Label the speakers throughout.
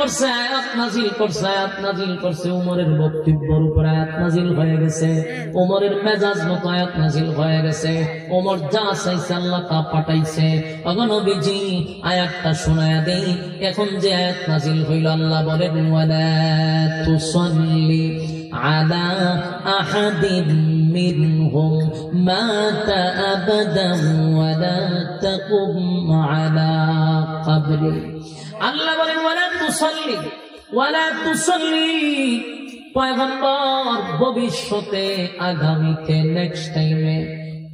Speaker 1: করছে, আয়াত নাজিল করছে, উমরের বক্তব্যের উপর আয়াত নাজিল হয়ে গেছে, উমরের মেজাজ মতো আয়াত নাজিল হয়ে গেছে, উমর যা চাইছে আল্লাহ তা পাঠাইছে। ওগো নবীজি আয়াতটা শোনায়া দেই। এখন যে আয়াত নাজিল হইল, আল্লাহ বলেন ওয়ালা তুসাল্লি আলা আহাদিন মিনহুম মাতা আবাদান ওয়ালা তাকুম আলা কবরি। আল্লাহ বলেন ওয়ালা তুসাল্লি, পয়গম্বর ভবিষ্যতে, আগামীতে, নেক্সট টাইমে,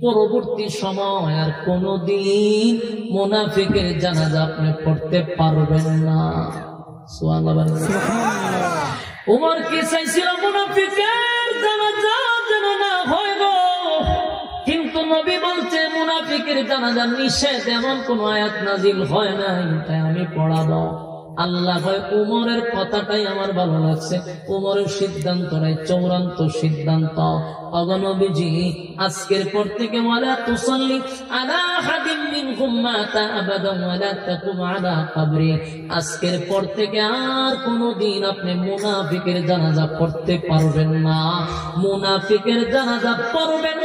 Speaker 1: পরবর্তী সময় আর কোনদিন মুনাফিকের জানাজা আপনি পড়তে পারবেন না। সুবহানাল্লাহ। উমর কি চাইছিল মুনাফিকের জানাজা যেন না হয় গো, কিন্তু নবী বলছে মুনাফিকের জানাজা নিষেধ, এমন কোন আয়াত নাজিল হয় নাই, তাই আমি পড়াবো। আল্লাহ কয় উমরের কথাটাই আমার ভালো লাগছে, উমরের সিদ্ধান্তটাই চূড়ান্ত সিদ্ধান্ত। ওগো নবীজি আজকের পর থেকে ওয়ালা তুসাল্লি আলা আহাদিন মিনহুম মাতা আবাদান ওয়ালা তাকুম আলা কবরি, আজকের পর থেকে আর কোনদিন আপনি মুনাফিকের জানাজা পড়তে পারবেন না, মুনাফিকের জানাজা পড়বেন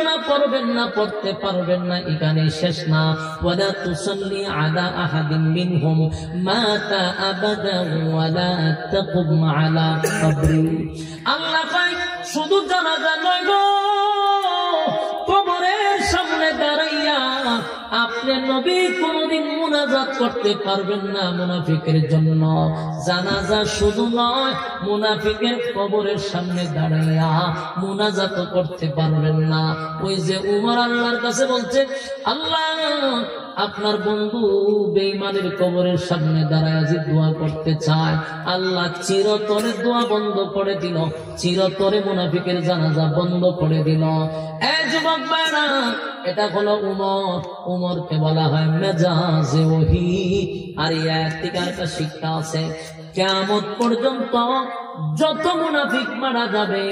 Speaker 1: না, পড়তে পারবেন না। এখানে শেষ না, ওয়ালা তুসাল্লি আলা আহাদিন মিনহুম মাতা আবাদান ওয়ালা তাকুম আলা কবরি। আল্লাহ কয় শুধু জানাজা নয় গো, কবরের সামনে দাঁড়াইয়া আপনি নবী কোনদিন মুনাজাত করতে পারবেন না মুনাফিকের জন্য। জানাজা শুধু নয়, মুনাফিকের কবরের সামনে দাঁড়াইয়া মুনাজাত করতে পারবেন না। ওই যে উমর আল্লাহর কাছে বলছে, আল্লাহ আপনার বন্ধু বেঈমানের কবরের সামনে দাঁড়ায় যে দোয়া করতে চায়, আল্লাহ চিরতরে দোয়া বন্ধ করে দিল, চিরতরে মুনাফিকের জানাজা বন্ধ করে দিল। এই যুবক ভাইরা, এটা হলো উমর। উমরকে বলা হয় মেজাজে ওহী। আর এই আয়াত থেকে একটা শিক্ষা আছে, কিয়ামত পর্যন্ত যত মুনাফিক মারা যাবে,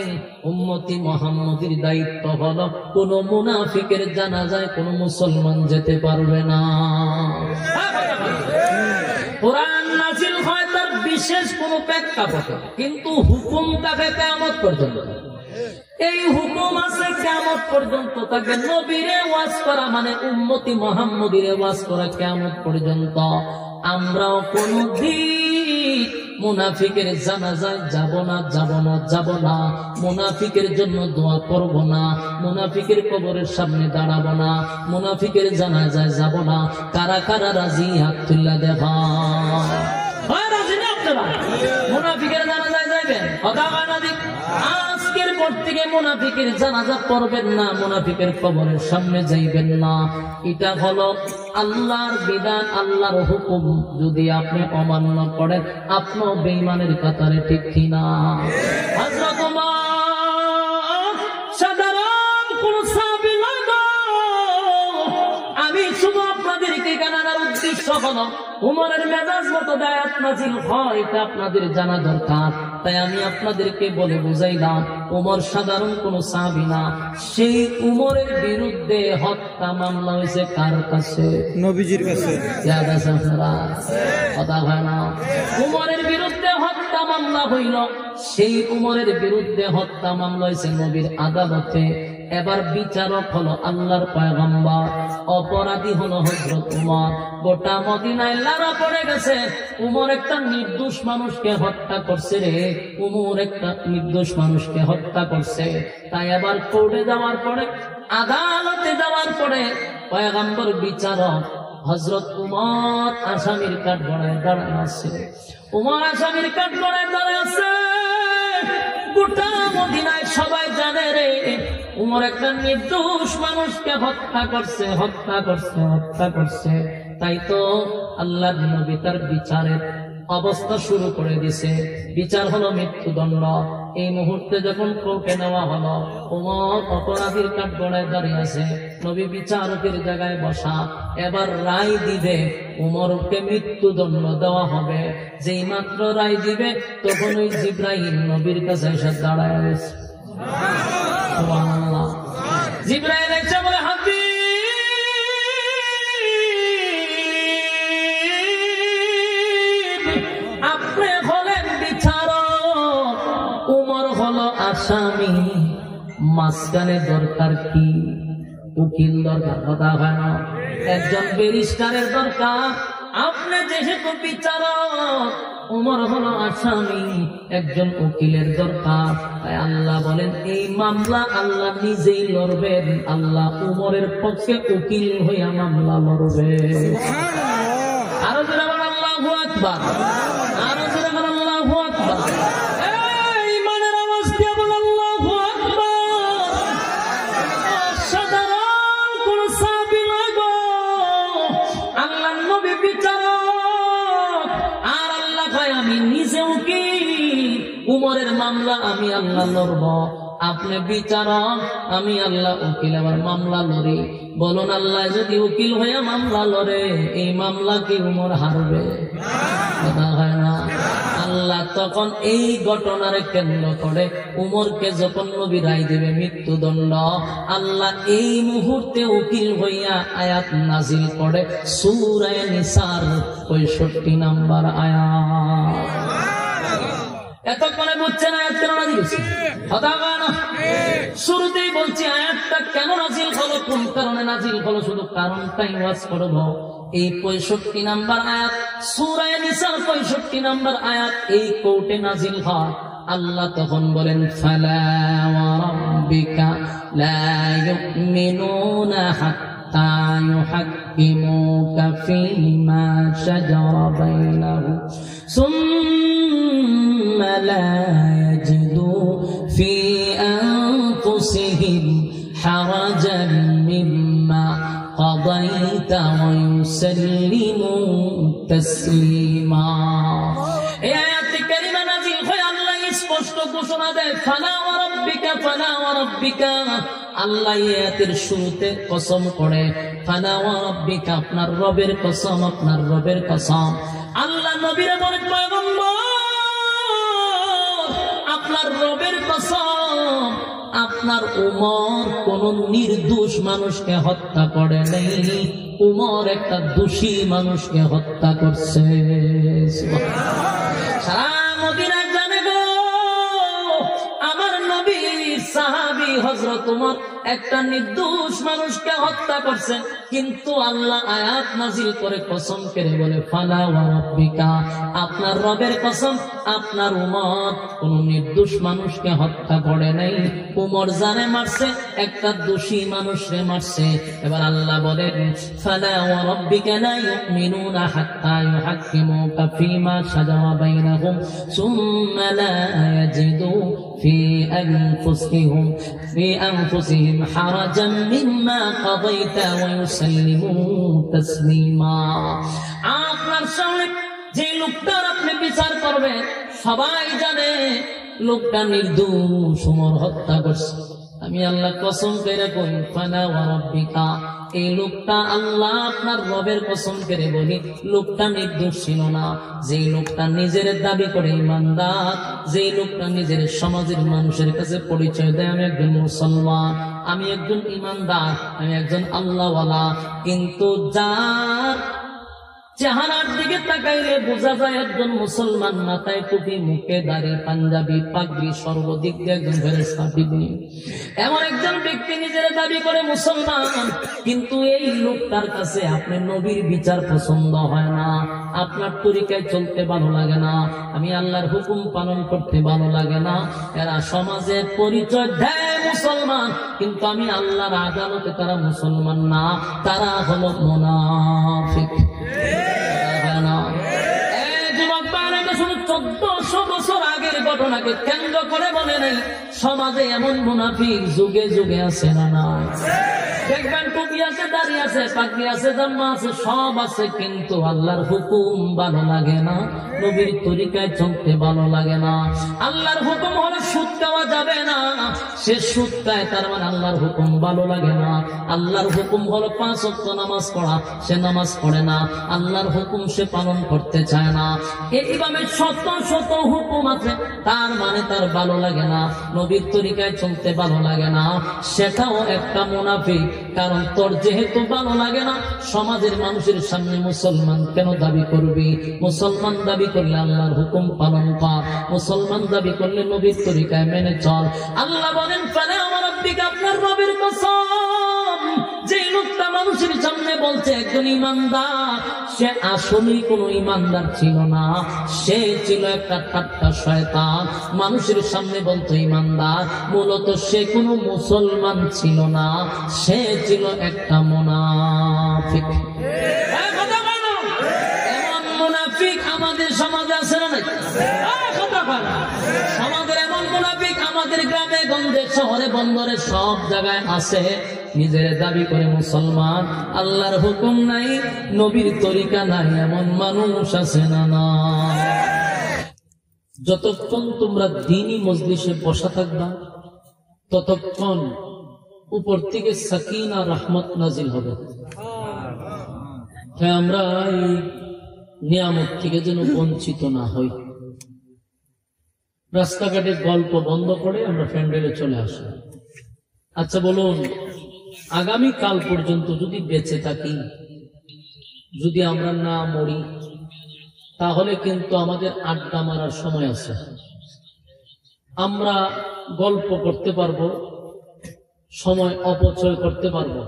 Speaker 1: উম্মতি মুহাম্মদের দায়িত্ব হলো কোন মুনাফিকের জানাজায় কোন মুসলমান যেতে পারবে না। কোরআন নাযিল হয় তার বিশেষ কোন প্রেক্ষাপটে, কিন্তু হুকুম থাকে কিয়ামত পর্যন্ত। এই হুকুম আছে কিয়ামত পর্যন্ত থাকবে। নবীরে ওয়াজ করা মানে উম্মতি মুহাম্মদীরে ওয়াজ করা কিয়ামত পর্যন্ত। আমরাও কোনদিন মুনাফিকের জানাজায় যাব না, মুনাফিকের জন্য দোয়া করব না, মুনাফিকের কবরের সামনে দাঁড়াবো না, মুনাফিকের জানাজায় যাব না। কারা কারা রাজি? হাত তুলে দেখা। রাজি না আপনারা? মুনাফিকের জানাজায় যাবেন? কথা হয় না? আজকের পর থেকে মুনাফিকের জানাজা পড়বেন না, মুনাফিকের কবরের সামনে যাইবেন না। এটা হলো আল্লাহর বিধান, আল্লাহর হুকুম। যদি আপনি অমান্য করেন, আপনিও বেঈমানের কাতারে, ঠিক কিনা? হযরত ওমর সাধারণ কোন সাহাবী নয় গো। আমি শুধু আপনাদেরকে জানানোর উদ্দেশ্য হলো উমরের মেজাজ মতো আয়াত নাযিল হয়, এটা আপনাদের জানা দরকার। তাই আমি আপনাদেরকে বলে বুঝাইলাম, উমর সাধারণ কোন সাহাবী না। সেই উমরের বিরুদ্ধে হত্যা মামলা হয়েছে কার কাছে? নবীজির কাছে। কথা হয় না? উমরের বিরুদ্ধে হত্যা মামলা হইল, সেই উমরের বিরুদ্ধে হত্যা মামলা হয়েছে নবীর আদালতে। এবার বিচারক হলো আল্লাহর পয়গম্বর, অপরাধী হলো হযরত উমর। গোটা মদিনায় লারা পড়ে গেছে, উমর একটা নির্দোষ মানুষকে হত্যা করছে রে, উমর একটা নির্দোষ মানুষকে হত্যা করছে। তাই এবার কোর্টে যাওয়ার পরে, আদালতে যাওয়ার পরে পয়গম্বর বিচারক হযরত উমর আসামির কাঠগড়ায় দাঁড়ায় আছে। উমর আসামির কাঠগড়ায় দাঁড়ায় আছে। গোটা মদিনায় সবাই জানে রে, উমর একটা নির্দোষ মানুষকে হত্যা করছে। তাই তো আল্লাহর নবী তার বিচারের অবস্থা শুরু করে দিছে। বিচার হলো মৃত্যুদণ্ড। এই মুহূর্তে যখন কোর্টে নেওয়া হলো, উমর অপরাধীর কাঠগড়ায় দাঁড়িয়ে আছে, নবী বিচারকের জায়গায় বসা। এবার রায় দিবে, উমরকে মৃত্যুদণ্ড দেওয়া হবে। যেই মাত্র রায় দিবে, তখন ওই জিবরাইল নবীর কাছে এসে দাঁড়ায় গেছে। সুবহানাল্লাহ। জিবরাইল এসে বলে, হাবিব আপনি হলে মাঝখানে দরকার কি? উকিল দরকার, কথা হয় না? একজন ব্যারিস্টারের দরকার। আপনি যেহেতু বিচারক, ওমর হলো আসামি, একজন উকিলের দরকার। তাই আল্লাহ বলেন এই মামলা আল্লাহ নিজেই লড়বেন। আল্লাহ উমরের পক্ষে উকিল হইয়া মামলা লড়বে। আরো জোরে বলেন আল্লাহু আকবার, আরো জোরে বলেন আল্লাহু আকবার। ঈমানের আওয়াজ দিয়ে বলেন আল্লাহু আকবার। সাধারণ কোন সাহাবী লাগো, আল্লাহর নবী বিচারক, আর আল্লাহ কয় আমি নিজে উকিল। উমরের মামলা আমি আল্লাহ লড়ব। আপনি বিচারক, আমি আল্লাহ উকিল, আবার মামলা লড়ি। বলুন আল্লাহ যদি উকিল হয়ে মামলা লড়ে, এই মামলা কি উমর হারবে? কথা হয় না? আল্লাহ তখন এই ঘটনার কেন্দ্র করে উমরকে যখন নবী রায় দেবে মৃত্যুদণ্ড, আল্লাহ এই মুহূর্তে উকিল হইয়া আয়াত নাজিল করে সূরা নিসার 65 নম্বর আয়াত। এতক্ষণে বুঝছেন আয়াত কেন নাজিল হয়েছে? কথা হয় না? শুরুতেই বলছি আয়াতটা কেন নাজিল হলো, কোন কারণে নাজিল হলো, শুধু কারণটাই ওয়াজ করব। এই 65 নম্বর আয়াত সূরা নিসার 65 নম্বর আয়াত এই কোর্টে নাজিল হয়। আল্লাহ তখন বলেন ফালা ওয়া রাব্বিকা লা ইউমিনুনা হাত্তা ইউহাক্কিমুকা ফীমা শাজারা বাইনাহুম সুম্মা লা ইয়াজিদু ফী আনফুসিহিম হারাজান মিম্মা قضيت ويسلموا تسليما। এই আয়াতে কারিমা নাযিল হয় আল্লাহ স্পষ্ট ঘোষণা দেয় ফালা ওয়া রাব্বিকা, ফালা ওয়া রাব্বিকা। আল্লাহ এই আয়াতের শুরুতে কসম করে ফালা ওয়া রাব্বিকা, আপনার রবের কসম, আপনার রবের কসম। আল্লাহ নবীরে বলে পয়গম্বর আপনার রবের কসম, আপনার উমর কোন নির্দোষ মানুষকে হত্যা করে নাই, উমর একটা দোষী মানুষকে হত্যা করছে। সারা মদিনা জানে গো আমার নবীর সাহাবী হযরত উমর একটা নির্দোষ মানুষকে হত্যা করছে, কিন্তু আল্লাহ আয়াত নাজিল করে কসম করে বলে ফালা ওয়া রাব্বিকা, আপনার রবের কসম, আপনার উমর কোন নির্দোষ মানুষকে হত্যা করে নাই, উমর জানে মারছে, একটা দোষী মানুষকে মারছে। এবার আল্লাহ বলেন ফালা ওয়া রাব্বিকা লা ইউমিনুনা হাত্তা ইউহাক্কিমুকা ফীমা শাজারা বাইনাহুম সুম্মা লা ইয়াজিদু ফী আনফুসিহিম হারাজান মিম্মা কাদাইতা ওয়া ইউসাল্লিমু তাসলিমা। আপনার সামনে যে লোকটার আপনি বিচার করবেন সবাই জানে লোকটা নির্দোষ, উমর হত্যা করছে। আমি আল্লাহ কসম করে কই ফালা ওয়া রাব্বিকা, এই লোকটা আল্লাহ আপনার রবের কসম করে বলি লোকটা নির্দোষ ছিল না। যে লোকটা নিজের দাবি করে ইমানদার, যে লোকটা নিজের সমাজের মানুষের কাছে পরিচয় দেয় আমি একজন মুসলমান, আমি একজন ইমানদার, আমি একজন আল্লাহওয়ালা, কিন্তু যার চেহারার দিকে তাকাইলে বোঝা যায় একজন মুসলমান, মাথায় টুপি, মুখে দাড়ি, পাঞ্জাবি, পাগড়ি, সর্বদিক দিয়ে একজন ফেরেশতা বিবি, এমন একজন ব্যক্তি নিজের দাবি করে মুসলমান, কিন্তু এই লোকটার কাছে আপনি নবীর বিচার পছন্দ হয় না, আপনার তরিকায় চলতে ভালো লাগে না, আমি আল্লাহর হুকুম পালন করতে ভালো লাগে না। এরা সমাজে পরিচয় দেয় মুসলমান, কিন্তু আমি আল্লাহর আদালতে তারা মুসলমান না, তারা হলো মুনাফিক। 1400 বছর আগের ঘটনাকে কেন্দ্র করে বলে নাই, সমাজে এমন মুনাফিক যুগে যুগে আছে না নাই? দেখবেন টুপি আছে, দাড়ি আছে, পাগড়ি আছে, জামা আছে, সব আছে, কিন্তু আল্লাহর হুকুম ভালো লাগে না, নবীর তরিকায় চলতে ভালো লাগে না। আল্লাহর হুকুম হলো সুদ খাওয়া যাবে না, সে সুদ খায়, তার মানে আল্লাহর হুকুম ভালো লাগে না। আল্লাহর হুকুম হলো 5 ওয়াক্ত নামাজ পড়া, সে নামাজ পড়ে না, আল্লাহর হুকুম সে পালন করতে চায় না। এইভাবে শত শত হুকুম আছে, তার মানে তার ভালো লাগে না, নবীর তরিকায় চলতে ভালো লাগে না, সেটাও একটা মুনাফিক। কারণ তোর যেহেতু ভালো লাগে না, সমাজের মানুষের সামনে মুসলমান কেন দাবি করবি? মুসলমান দাবি করলে আল্লাহর হুকুম পালন কর, মুসলমান দাবি করলে নবীর তরিকায় মেনে চল। আল্লাহ বলেন, ফালা আমার রাব্বিকা, আপনার রবের কসম, যে লোকটা মানুষের সামনে বলছে একজন ইমানদার, সে আসলেই কোনো ইমানদার ছিল না, সে ছিল একটা ঠাট্টা শয়তান। মানুষের সামনে বলতো ইমানদার, মূলত সে কোনো মুসলমান ছিল না, সে ছিল একটা মুনাফিক। এমন মুনাফিক আমাদের সমাজে আছে না নাই? সমাজের এমন মুনাফিক আমাদের গ্রামে গঞ্জে শহরে বন্দরে সব জায়গায় আছে। নিজের দাবি করে মুসলমান, আল্লাহর হুকুম নাই, নবীর তরিকা নাই, এমন মানুষ আছে না? না। যতক্ষণ তোমরা দ্বীনি মজলিসে বসা থাকবা, ততক্ষণ উপর থেকে সাকিনা রহমত নাজিল হবে। তাই আমরা এই নিয়ামত থেকে যেন বঞ্চিত না হই। রাস্তাঘাটে গল্প বন্ধ করে আমরা প্যান্ডেলে চলে আসি। আচ্ছা বলুন, আগামী কাল পর্যন্ত যদি বেঁচে থাকি, যদি আমরা না মরি, তাহলে কিন্তু আমাদের আড্ডা মারার সময় আছে। আমরা গল্প করতে পারবো, সময় অপচয় করতে পারবো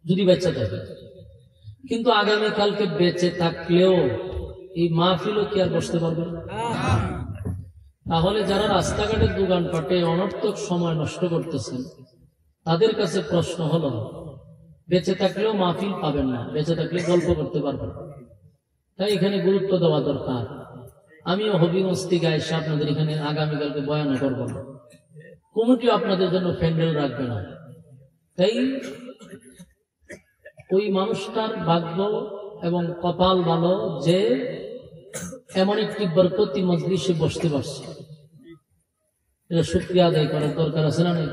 Speaker 1: যদি বেঁচে থাকি। কিন্তু আগামী কালকে বেঁচে থাকলেও এই মাহফিলও কি আর বসতে পারবে? তাহলে যারা রাস্তাঘাটের দোকানপাটে অনর্থক সময় নষ্ট করতেছেন, তাদের কাছে প্রশ্ন হলো, বেঁচে থাকলেও মাহফিল পাবেন না, বেঁচে থাকলে গল্প করতে পারবেন। তাই এখানে গুরুত্ব দেওয়া দরকার। আমিও হবিগঞ্জ থেকে এসে আপনাদের এখানে আগামীকালকে বয়ান করবো না, কমিটিও আপনাদের জন্য প্যান্ডেল রাখবে না। তাই ওই মানুষটার ভাগ্য এবং কপাল ভালো যে এমন একটি বরকতি মজলিসে বসতে পারছে। এটা শুকরিয়া আদায় করার দরকার আছে না? নেই?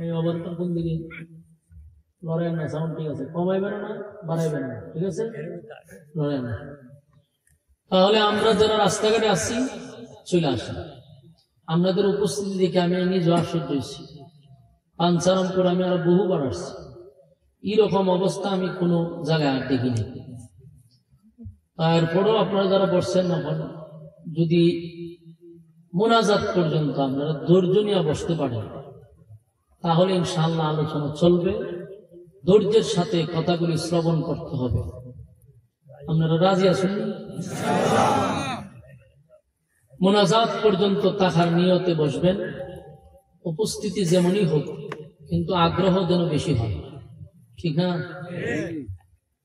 Speaker 1: এই অবস্থা কোন দিকে লড়াই না? সাউন্ড ঠিক আছে, কমাইবেন না, বাড়াইবেন না, ঠিক আছে, লড়াই না। তাহলে আমরা যারা রাস্তাঘাটে আসি, চলে আসি। আপনাদের উপস্থিতি দেখে আমি নিজে আশ্চর্য হয়েছি। পাঞ্চারাম করে আমি আরো বহুবার আসছি, এইরকম অবস্থা আমি কোনো জায়গায় আর দেখিনি। তারপরেও আপনারা যারা বসছেন না, যদি মোনাজাত পর্যন্ত আপনারা ধৈর্য নিয়ে বসতে পারেন, তাহলে ইনশাআল্লাহ আলোচনা চলবে। ধৈর্যের সাথে কথাগুলি শ্রবণ করতে হবে। আপনারা রাজি আছেন? মোনাজাত পর্যন্ত তাহার নিয়তে বসবেন। উপস্থিতি যেমনই হোক, কিন্তু আগ্রহ যেন বেশি হয়, ঠিক না?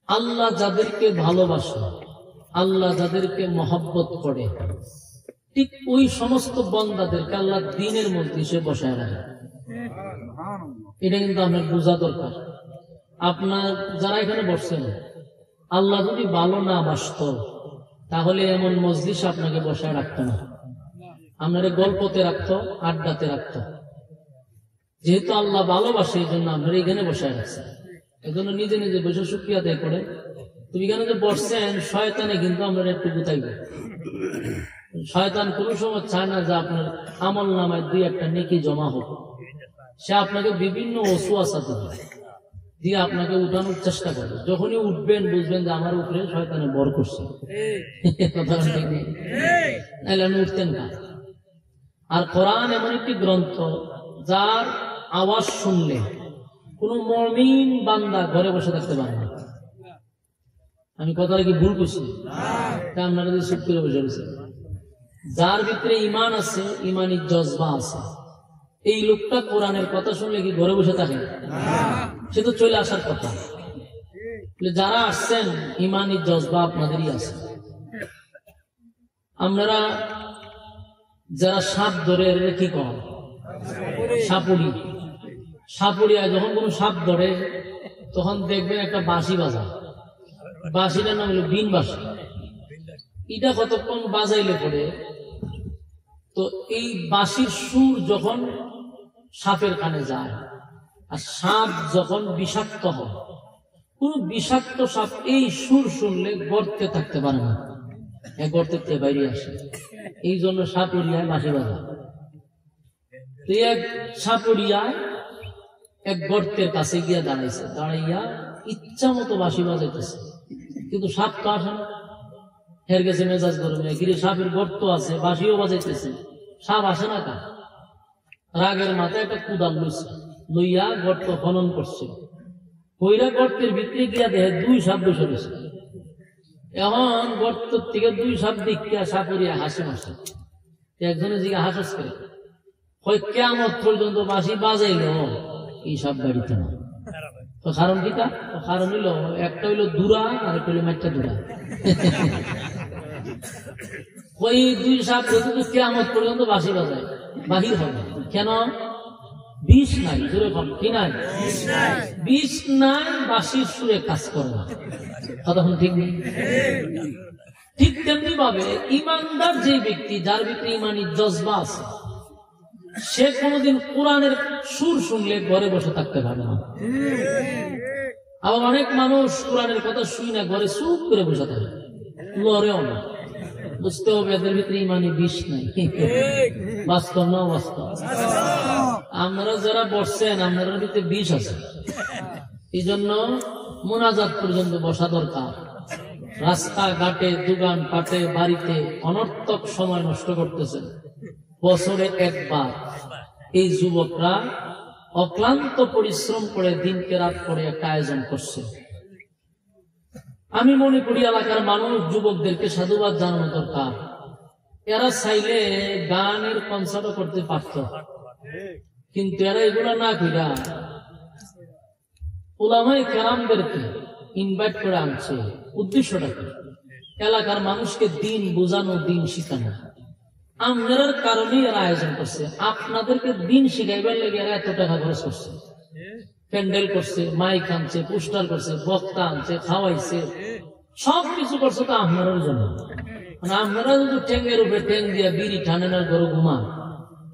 Speaker 1: আল্লাহ যাদেরকে ভালোবাসে, আল্লাহ যাদেরকে মহব্বত করে, ঠিক ওই সমস্ত বান্দাদেরকে আল্লাহ দ্বীনের মধ্যে সে বসায় রাখে। এটা কিন্তু আপনার বোঝা দরকার। আপনার যারা এখানে বসছেন, আল্লাহ যদি ভালো না বাসত, তাহলে এমন মজলিস আপনাকে বসায় রাখতো না, আপনার গল্পতে রাখতো, আড্ডাতে রাখতো। যেহেতু আল্লাহ ভালোবাসে, এই জন্য আপনার এখানে বসায় রাখছে। এই জন্য নিজে নিজে বসে শুকরিয়া আদায় করে। তুমি এখানে যে বসছেন, শয়তানে কিন্তু আমরা একটু গুতাইবে। শয়তান কোন সময় চায় না যে আপনার আমল নামায় দুই একটা নেকি জমা হোক। সে আপনাকে বিভিন্ন ওসওয়াসা দিয়ে আপনাকে উঠানোর চেষ্টা করে। যখনই উঠবেন, বুঝবেন যে আমার উপরে শয়তানে বর করছে। কথা ঠিক নেই, নাহলে আমি উঠতেন না। আর কোরআন এমন একটি গ্রন্থ, যার আওয়াজ শুনলে কোন মুমিন বান্দা ঘরে বসে থাকতে পারে না। আমি কথাটা কি ভুল করছি? আপনারা যদি চুপ করে বসে রয়েছে, যার ভিতরে ইমান আছে, ইমানি জজবা আছে, এই লোকটা কোরআনের কথা শুনলে কি ঘরে বসে থাকে? সে তো চলে আসার কথা। যারা আসছেন, ইমানি জজবা আপনাদেরই আছে। আপনারা যারা সাপ ধরে কি করেন, সাপুড়ি, সাপুড়িয়া যখন কোন সাপ ধরে, তখন দেখবেন একটা বাঁশি বাজায়। বাঁশিটার নাম হলো বিন বাঁশি। এটা কতক্ষণ বাজাইলে পরে, তো এই বাঁশির সুর যখন সাপের কানে যায়, আর সাপ যখন বিষাক্ত হয়, কোন বিষাক্ত সাপ এই সুর শুনলে গর্তে থাকতে পারে না, গর্তের থেকে বাইরে আসে। এই জন্য সাপুরিয়ায় বাঁশি বাজায়। এক সাপুরিয়ায় এক গর্তের কাছে গিয়া দাঁড়াইছে, দাঁড়াইয়া ইচ্ছা মতো বাঁশি বাজাইতেছে, কিন্তু সাপ তো আসে না। হের গেছে মেজাজ গরমে, গিরে সাপের গর্ত আছে, বাঁশিও বাজাইতেছে, সাপ আসে না কা। রাগের মাথায় একটা কুদাল লইছে, লইয়া গর্ত খনন করছে। কইরা গর্তের ভিতরে গিয়া দেখে 2 সাপ বসে রয়েছে। এখন গর্ত থেকে 2 সাপ দেখিয়া সাপুরিয়া হাসি মাসে। একজনে জিগা হাসস করে, কিয়ামত পর্যন্ত বাঁশি বাজাইল এই সাপ বাড়িতে না। তো কারণ কিটা? কারণ হইল একটা হইলো দুরা, আর একটা হইলো মাইটা দুরা। ওই 2 সাপ যদি কিয়ামত পর্যন্ত বাঁশি বাজায়, বাহির হবে কেন? বিষ নাই, জোরে কম কি নাই? বিষ নাই, বাঁশির সুরে কাজ করে না। তখন ঠিক নেই। ঠিক তেমনি ভাবে ইমানদার যে ব্যক্তি, যার ভিতরে ইমানি জজবা আছে, সে কোনদিন কোরআনের সুর শুনলে ঘরে বসে থাকতে পারে না। আবার অনেক মানুষ কোরআনের কথা শুই না, ঘরে চুপ করে বসে থাকে, লড়েও না। বুঝতে হবে এদের ভিতরে ইমানি বিষ নাই। বাস্তব না বাস্তব? আপনারা যারা বসছেন, আপনার ভিতরে বিষ আছে। এই জন্য মোনাজাত পর্যন্ত বসা দরকার। রাস্তাঘাটে, দোকান পাটে, বাড়িতে অনর্থক সময় নষ্ট করতেছেন। বছরে একবার এই যুবকরা অক্লান্ত পরিশ্রম করে দিনকে রাত করে একটা আয়োজন করছে। আমি মনে করি এলাকার মানুষ যুবকদেরকে সাধুবাদ জানানো দরকার। এরা চাইলে গানের কনসার্টও করতে পারত, কিন্তু এরা এগুলো না কইরা উলামায়ে কেরামদেরকে ইনভাইট করে আনছে। উদ্দেশ্যটা কি? এলাকার মানুষকে দিন বোঝানো, দিন শিখানো। আমরার কারণে এরা আয়োজন করছে। আপনাদেরকে দিন শিখাইবার লেগে এরা এত টাকা খরচ করছে, প্যান্ডেল করছে, মাইক আনছে, পোস্টার করছে, বক্তা আনছে, খাওয়াইছে, সবকিছু করছে তো আপনার জন্য। আপনারা যদি ঠেঙ্গের উপরে ঠেং দিয়া বিড়ি টানেন আর ঘরে ঘুমান,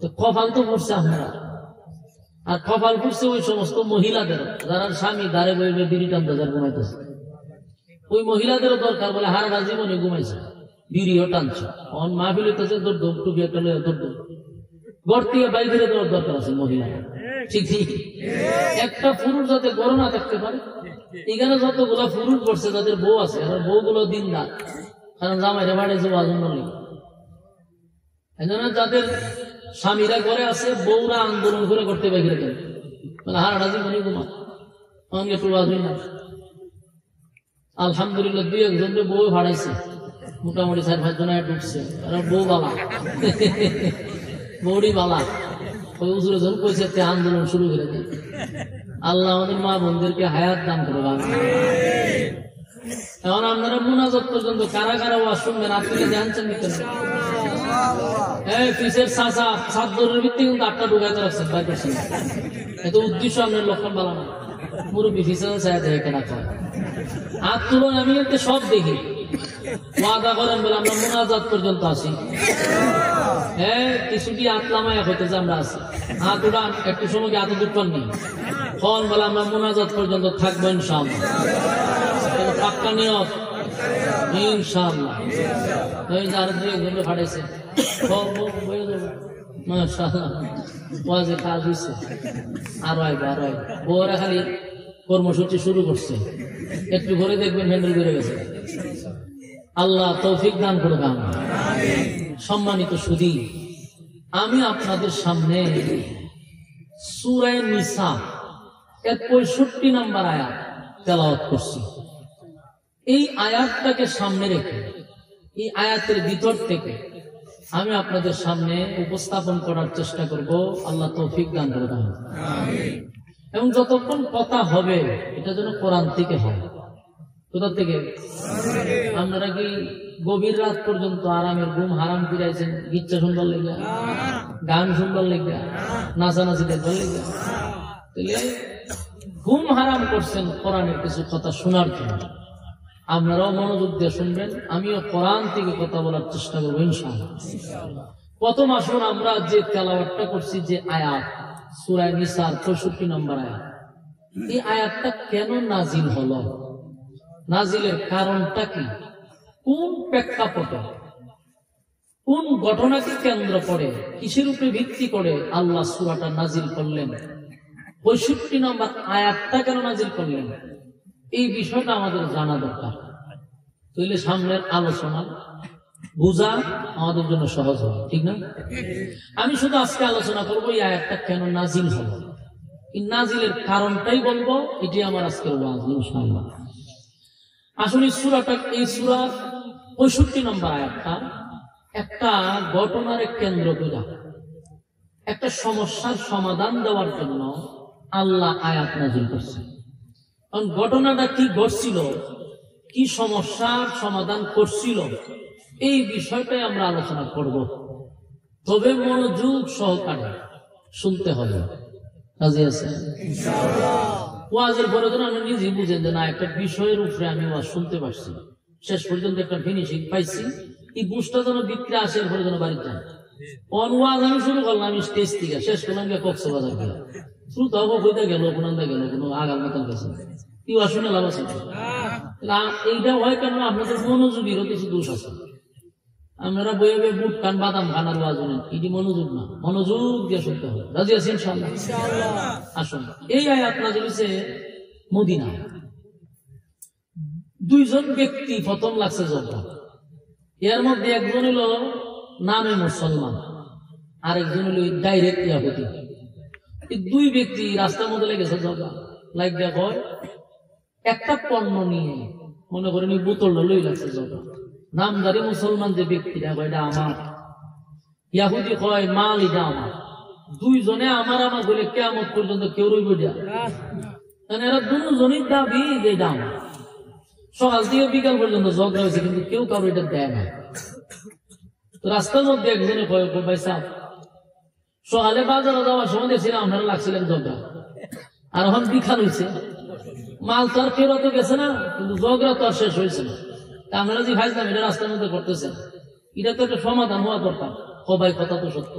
Speaker 1: তো কপাল তো পড়ছে আপনারা। আর কপাল পড়ছে ওই সমস্ত মহিলাদের, যারা স্বামী দাঁড়ে বইবে বিড়ি টানতে যার ঘুমাইতেছে। ওই মহিলাদেরও দরকার বলে হারা জীবনে ঘুমাইছে, বিড়িও টানছে। অন মাহফিল হইতেছে, দৌড় টুপি একটা দৌড় ঘর থেকে বাইরে দেওয়ার দরকার আছে মহিলা। ঠিক একটা পুরুষ যাতে গরম না থাকতে পারে। এখানে যতগুলা পুরুষ পড়ছে তাদের বউ আছে, আর বউগুলো দিনদার, কারণ জামাইরে বাড়ি যাওয়ার জন্য নেই। যাদের স্বামীরা ঘরে আছে, বউরা আন্দোলন করে করতে বাইরে দেন, মানে হারাটা জীবনে ঘুমা অনেক একটু বাজুই না। আলহামদুলিল্লাহ 2-1 জন বউ ভাড়াইছে, মোটামুটি 4-5 জন ঢুকছে। বউ বালা, বৌড়ি বালা। ওই উজুরে জন কইছে আন্দোলন শুরু করে দেয়। আল্লাহ আমাদের মা বোনদেরকে হায়াত দান করে। এখন আপনারা মুনাজাত পর্যন্ত কারা কারা ওয়াজ শুনবেন, আপনি জানছেন পিসের চাচা সাতদরের ভিত্তি কিন্তু 8টা ঢুকাইতে রাখছেন, 5%। এত উদ্দেশ্য আপনার লক্ষণ বালা না। মুরব্বী ফিসের চায় দেখে কেনা খায় হাত তুলন, আমি এতে সব দেখি। ওয়াদা করেন বলে আমরা মুনাজাত পর্যন্ত আসি। কিছুটি আতলামায় হইতেছে আমরা আছি। হাত উঠান, একটু সময় হাতে দুটন নেই। ফোন বলে আমরা মুনাজাত পর্যন্ত থাকবো ইনশাআল্লাহ। পাক্কা নিয়ত ইনশাআল্লাহ। ওই যে আরো 2-1 জন ফাটাইছে, মাশাআল্লাহ ওয়াজে কাজ হইছে। আরো আইবে, আরো আইবে। বউরা খালি কর্মসূচি শুরু করছে, একটু ঘরে দেখবেন হ্যান্ডেল করে গেছে। আল্লাহ তৌফিক দান করুন। সম্মানিত সুধী, আমি আপনাদের সামনে সূরা নিসা 65 নম্বর আয়াত তেলাওয়াত করছি। এই আয়াতটাকে সামনে রেখে, এই আয়াতের ভিতর থেকে আমি আপনাদের সামনে উপস্থাপন করার চেষ্টা করব। আল্লাহ তৌফিক দান করুন। এবং যতক্ষণ কথা হবে এটা যেন কোরআন থেকে হয়। কোথা থেকে? আপনারা কি গভীর রাত পর্যন্ত আরামের ঘুম হারাম ফিরাইছেন ইচ্ছা শুনবার লেগে, গান শুনবার লেগে, নাচানাচি দেখবার লেগে? তাহলে ঘুম হারাম করছেন কোরআনের কিছু কথা শোনার জন্য। আপনারাও মনোযোগ দিয়ে শুনবেন, আমিও কোরআন থেকে কথা বলার চেষ্টা করবো ইনশাআল্লাহ। প্রথম আসুন আমরা যে তেলাওয়াতটা করছি, যে আয়াত সূরা নিসার 65 নম্বর আয়াত, এই আয়াতটা কেন নাজিল হলো, নাজিলের কারণটা কি, কোন প্রেক্ষাপটে, কোন ঘটনাকে কেন্দ্র করে, কিসের উপরে ভিত্তি করে আল্লাহ সূরাটা নাজিল করলেন, 65 নম্বর আয়াতটা কেন নাজিল করলেন, এই বিষয়টা আমাদের জানা দরকার। তাহলে সামনের আলোচনা বুঝা আমাদের জন্য সহজ হবে, ঠিক না? আমি শুধু আজকে আলোচনা করবো এই আয়াতটা কেন নাজিল হলো, এই নাজিলের কারণটাই বলবো। এটি আমার আজকের ওয়াজ ইনশাআল্লাহ। আসলে এই সূরা 65 নম্বর আয়াতটা একটা ঘটনার কেন্দ্র করে একটা সমস্যার সমাধান দেওয়ার জন্য আল্লাহ আয়াত নাজিল করছেন। কারণ ঘটনাটা কি ঘটছিল, কি সমস্যার সমাধান করছিল, এই বিষয়টাই আমরা আলোচনা করব। তবে মনোযোগ সহকারে শুনতে হবে, রাজি আছেন? ওয়াজের পরে যেন আমি নিজে বুঝেন যে না, একটা বিষয়ের উপরে আমি ওয়াজ শুনতে পারছি, শেষ পর্যন্ত একটা ফিনিশিং পাইছি, এই বুঝটা যেন ভিতরে আসে, এর পরে যেন বাড়িতে যান। ওয়াজ আমি শুরু করলাম, আমি স্টেজ থেকে শেষ করলাম গিয়ে কক্সবাজার গেল, শ্রুত হইতে গেল, কোনটা গেল, কোনো আগার মতন গেছে, কি ওয়াজ শুনে লাভ আছে? এইটা হয় কেন? আপনাদের মনোযোগেরও কিছু দোষ আছে। আপনারা বইয়ে বইয়ে বুট খান, বাদাম খান আর ওয়াজ শুনেন, এটি মনোযোগ না, মনোযোগ দিয়ে শুনতে হবে। রাজি আছেন ইনশাআল্লাহ? আসুন, এই আয়াত নাযিল হইছে মদিনায়। দুইজন ব্যক্তি প্রথম লাগছে ঝগড়া। এর মধ্যে একজন হলো নামে মুসলমান, আর একজন হলো ডাইরেক্ট ইয়াহুদি। এই দুই ব্যক্তি রাস্তার মধ্যে লেগেছে ঝগড়া। লাইক দেখো, একটা পণ্য নিয়ে মনে করেন এই বোতলটা লই লাগছে ঝগড়া। নামদারি মুসলমান যে ব্যক্তিটা কয় এটা আমার, ইয়াহুদি কয় মাল এটা আমার। দুইজনে আমার আমার বলে কিয়ামত পর্যন্ত কেউ রইব না। এরা দুজনই দাবি যে এটা আমার। সকাল থেকে বিকাল পর্যন্ত ঝগড়া হয়েছে, কিন্তু কেউ কারো এটা দেয় না। রাস্তার মধ্যে একজনে কয় ভাই সাহেব, সকালে বাজারে যাওয়ার সময় দেখছিলাম আপনারা লাগছিলেন ঝগড়া, আর এখন বিকাল হয়েছে, মাল তো আর ফেরত গেছে না, কিন্তু ঝগড়া তো আর শেষ হয়েছে না। আপনারা যে ভাইছিলাম এটা রাস্তার মধ্যে করতেছেন, এটা তো একটা সমাধান হওয়া দরকার। সবাই কথা তো সত্য,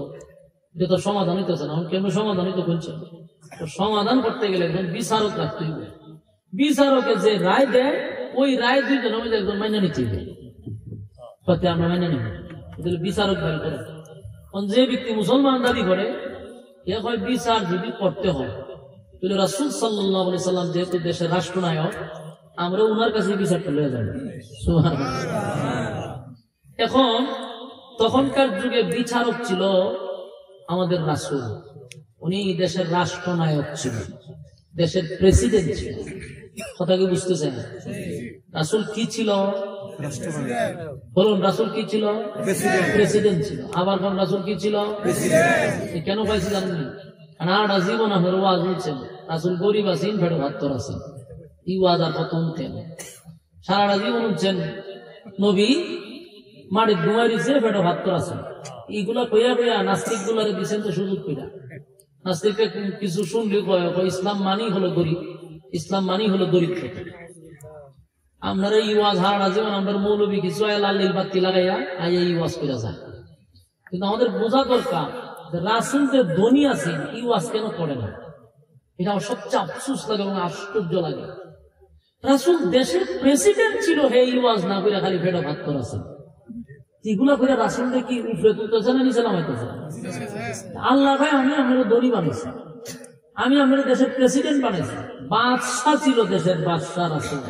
Speaker 1: এটা তো সমাধান হইতেছে না। কেন সমাধানই তো করছে? সমাধান করতে গেলে একজন বিচারক রাখতে হবে। বিচারকে যে রায় দেয়, ওই রায় দুইজন আমি একজন মাইনে নিতে হবে, আমরা মাইনে নিব। বিচারক দাবি করে। যে ব্যক্তি মুসলমান দাবি করে, এ হয় বিচার যদি করতে হয়, তাহলে রাসূল সাল্লাল্লাহু আলাইহি সাল্লাম যেহেতু দেশের রাষ্ট্রনায়ক, আমরা উনার কাছে বিচারটা লয়ে যাব। সুবহানাল্লাহ। এখন তখনকার যুগে বিচারক ছিল আমাদের রাসূল। উনি দেশের রাষ্ট্রনায়ক ছিল, দেশের প্রেসিডেন্ট ছিল। কথা কি বুঝতেছেন? রাসূল কি ছিল? বলুন, রাসূল কি ছিল? প্রেসিডেন্ট ছিল। আবার কোন রাসূল কি ছিল? কেন পাইছি জানেন? আনাটা জীবন আপনার ওয়াজ হচ্ছেন, রাসূল গরিব আছেন, ভেড়ো ভাত্তর আছেন, এই ওয়াজ আর কত উঠতেন। সারাটা জীবন হচ্ছেন নবী মাটির ঘুমাই দিচ্ছে, ভেড়ো ভাত্তর আছেন। এইগুলা কইয়া কইয়া নাস্তিক গুলারে দিচ্ছেন তো সুযোগ কইরা। নাস্তিককে কিছু শুনলে কয় ইসলাম মানেই হলো গরিব, ইসলাম মানেই হলো দরিদ্র। আপনারা এই ওয়াজ হারা যেমন আমরা মৌলবী কিছু লাল বাতি লাগাইয়া আইয়া এই ওয়াজ করে যায়। কিন্তু আমাদের বোঝা দরকার রাসূল যে ধনী আছেন, এই ওয়াজ কেন করে না? এটা সবচেয়ে আফসোস লাগে এবং আশ্চর্য লাগে। রাসূল দেশের প্রেসিডেন্ট ছিল, হে এই ওয়াজ না করে খালি ভেড়া ভাত করেছে। এগুলা করে রাসূল কি উপরে তুলতেছে না নিচে নামাইতেছে? আল্লাহ ভাই, আমি আপনার ধনী বানিয়েছি, আমি আপনার দেশের প্রেসিডেন্ট বানিয়েছি, বাদশাহ ছিল দেশের বাদশাহ রাসূল।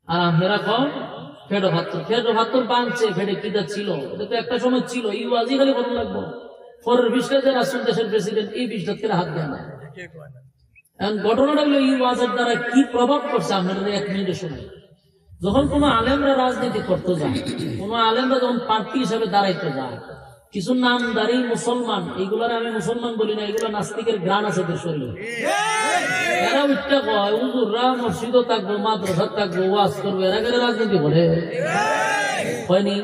Speaker 1: আর আমরা কম ফেডো ভাত্তর বানছে, ফেডে কিটা ছিল, এটা তো একটা সময় ছিল। এই ওয়াজই খালি ভালো লাগবো, পরের বিষয়টা যে রাসূল দেশের প্রেসিডেন্ট, এই বিষয়টা হাত দেয় না। এখন ঘটনাটা হলো এই ওয়াজের দ্বারা কি প্রভাব পড়ছে আপনাদের 1 মিনিটে শোনাই। যখন কোন আলেমরা রাজনীতি করতে যায়, কোন আলেমরা যখন প্রার্থী হিসেবে দাঁড়াইতে যায়, কিছু নামদারি মুসলমান, এইগুলার আমি মুসলমান বলি না, এগুলো নাস্তিকের গ্রাণ আছে এদের শরীরে। এরা উঠতে কয় হুজুররা মসজিদও থাকবো, মাদ্রাসা থাকবো, ওয়াজ করবো, এরা গেলে রাজনীতি করে হয়নি।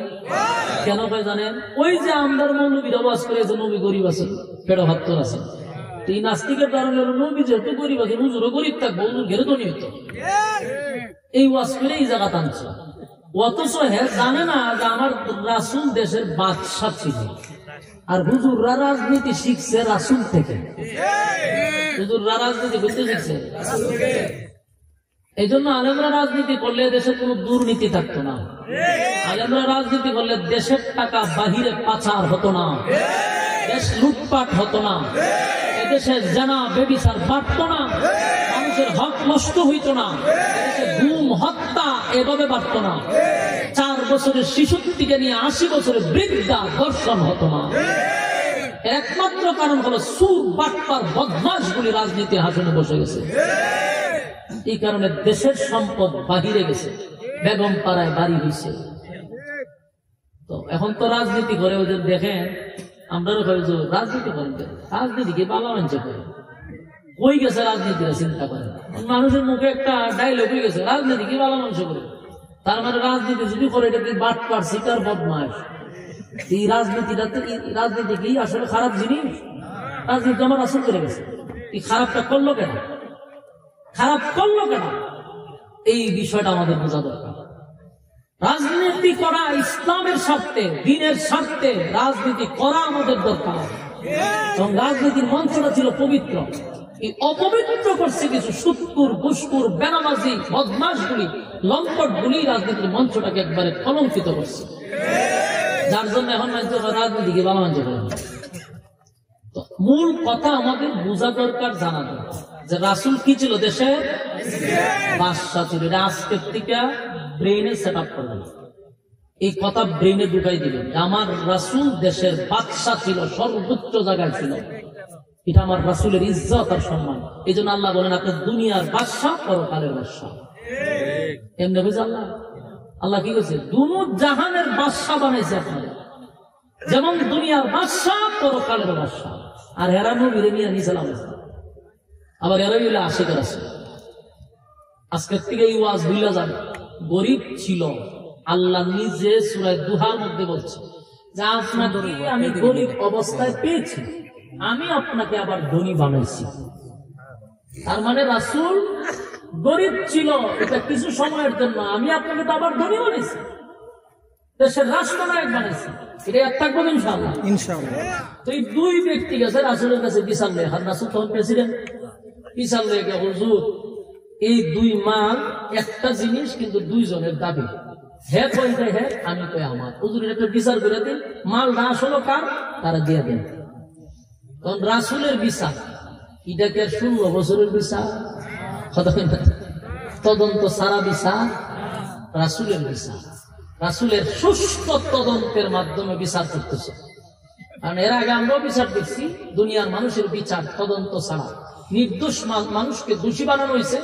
Speaker 1: কেন কয় জানেন? ওই যে আমদার মৌলবীরা ওয়াজ করে যে নবী গরিব আছে, পেড়া ভাত্তর আছে, এই নাস্তিকের কারণে নবী যেহেতু গরিব আছে, হুজুরও গরিব থাকবো, হুজুর ঘেরে তো নিত, এই ওয়াজ করে এই জায়গা টানছে। অথচ হ্যাঁ জানে না যে আমার রাসূল দেশের বাদশাহ ছিল, আর হুজুররা রাজনীতি শিখছে রাসূল থেকে। হুজুররা রাজনীতি করতে শিখছে। এই জন্য আলেমরা রাজনীতি করলে দেশে কোনো দুর্নীতি থাকতো না। আলেমরা রাজনীতি করলে দেশের টাকা বাহিরে পাচার হতো না, দেশ লুটপাট হতো না। দেশে জানা বেবিচার বাড়ত না, মানুষের হক নষ্ট হইত না, গুম হত্যা এভাবে বাড়ত না, 4 বছরের শিশু থেকে নিয়ে 80 বছরের বৃদ্ধা ধর্ষণ হতো না। একমাত্র কারণ হলো সুর বাটপার বদমাশগুলি রাজনীতি আসনে বসে গেছে। এই কারণে দেশের সম্পদ বাহিরে গেছে, বেগম পাড়ায় বাড়ি হয়েছে। তো এখন তো রাজনীতি করে ওদের দেখেন, আমরা রাজনীতি করেন, রাজনীতি কি বালা মানছে করে কই গেছে রাজনীতিরা চিন্তা করে। মানুষের মুখে একটা ডায়লগ হয়ে গেছে, রাজনীতি কি বালা মানুষ করে। তার মানে রাজনীতি যদি করে এটা কি বাটপার শিকার বদমাশ। এই রাজনীতিটা তো, রাজনীতি কি আসলে খারাপ জিনিস? রাজনীতি আমার আসল করে গেছে। এই খারাপটা করলো কেন, খারাপ করলো কেন, এই বিষয়টা আমাদের বোঝা দরকার। রাজনীতি করা ইসলামের স্বার্থে, দ্বীনের স্বার্থে রাজনীতি করা আমাদের দরকার। এবং রাজনীতির মঞ্চটা ছিল পবিত্র, এই অপবিত্র করছে কিছু সুৎকুর, ঘুষখোর, বেনামাজি, বদমাশগুলি, লম্পটগুলি রাজনীতির মঞ্চটাকে একবারে কলঙ্কিত করছে। যার জন্য এখন রাজনীতিকে ভালো মানছে করে। তো মূল কথা আমাদের বোঝা দরকার, জানা দরকার যে রাসূল কি ছিল, দেশের বাদশা ছিল। এটা আজকের থেকে ব্রেইনে সেট আপ করবেন, এই কথা ব্রেইনে ঢুকাই দিবেন। আমার রাসূল দেশের বাদশা ছিল, সর্বোচ্চ জায়গায় ছিল। এটা আমার রাসূলের ইজ্জত আর সম্মান। এই জন্য আল্লাহ বলেন আপনি দুনিয়ার বাদশা, পরকালের বাদশা। এমনি বুঝে আল্লাহ, আল্লাহ কি করছে, দুনো জাহানের বাদশা বানাইছে আপনারা। যেমন দুনিয়ার বাদশা, পরকালের বাদশা। আর এরা নবীরে নিয়ে নিয়েছিলাম, আবার এরা হইলে আশিকের আছে। আজকের থেকে এই ওয়াজ ভুলে যাবে। গরিব ছিল, আল্লাহ নিজে সূরা দুহার মধ্যে বলছে যে আপনাকে আমি গরিব অবস্থায় পেয়েছি, আমি আপনাকে আবার ধনী বানাইছি। তার মানে রাসূল গরিব ছিল, এটা কিছু সময়ের জন্য, আমি আপনাকে তো আবার ধনী বানাইছি, দেশের রাষ্ট্রনায়ক বানাইছি। এটা এক থাকবো ইনশাআল্লাহ, ইনশাআল্লাহ। তো এই দুই ব্যক্তি গেছে রাসূলের কাছে বিচার নিয়ে, আর রাসূল তখন প্রেসিডেন্ট। বিচার নিয়ে গে, হুজুর এই দুই মাল একটা জিনিস, কিন্তু দুইজনের দাবি, হে কইতে হে, আমি কই আমার। হুজুর একটা বিচার করে দিন, মাল না আসলো কার, তারা দিয়ে দেন। তখন রাসূলের বিচার, এটাকে 16 বছরের বিচার, তদন্ত সারা বিচার, রাসূলের বিচার, রাসূলের সুষ্ঠু তদন্তের মাধ্যমে বিচার করতেছে। কারণ এর আগে আমরাও বিচার দেখছি, দুনিয়ার মানুষের বিচার তদন্ত ছাড়া নির্দোষ মানুষকে দোষী বানানো হয়েছে,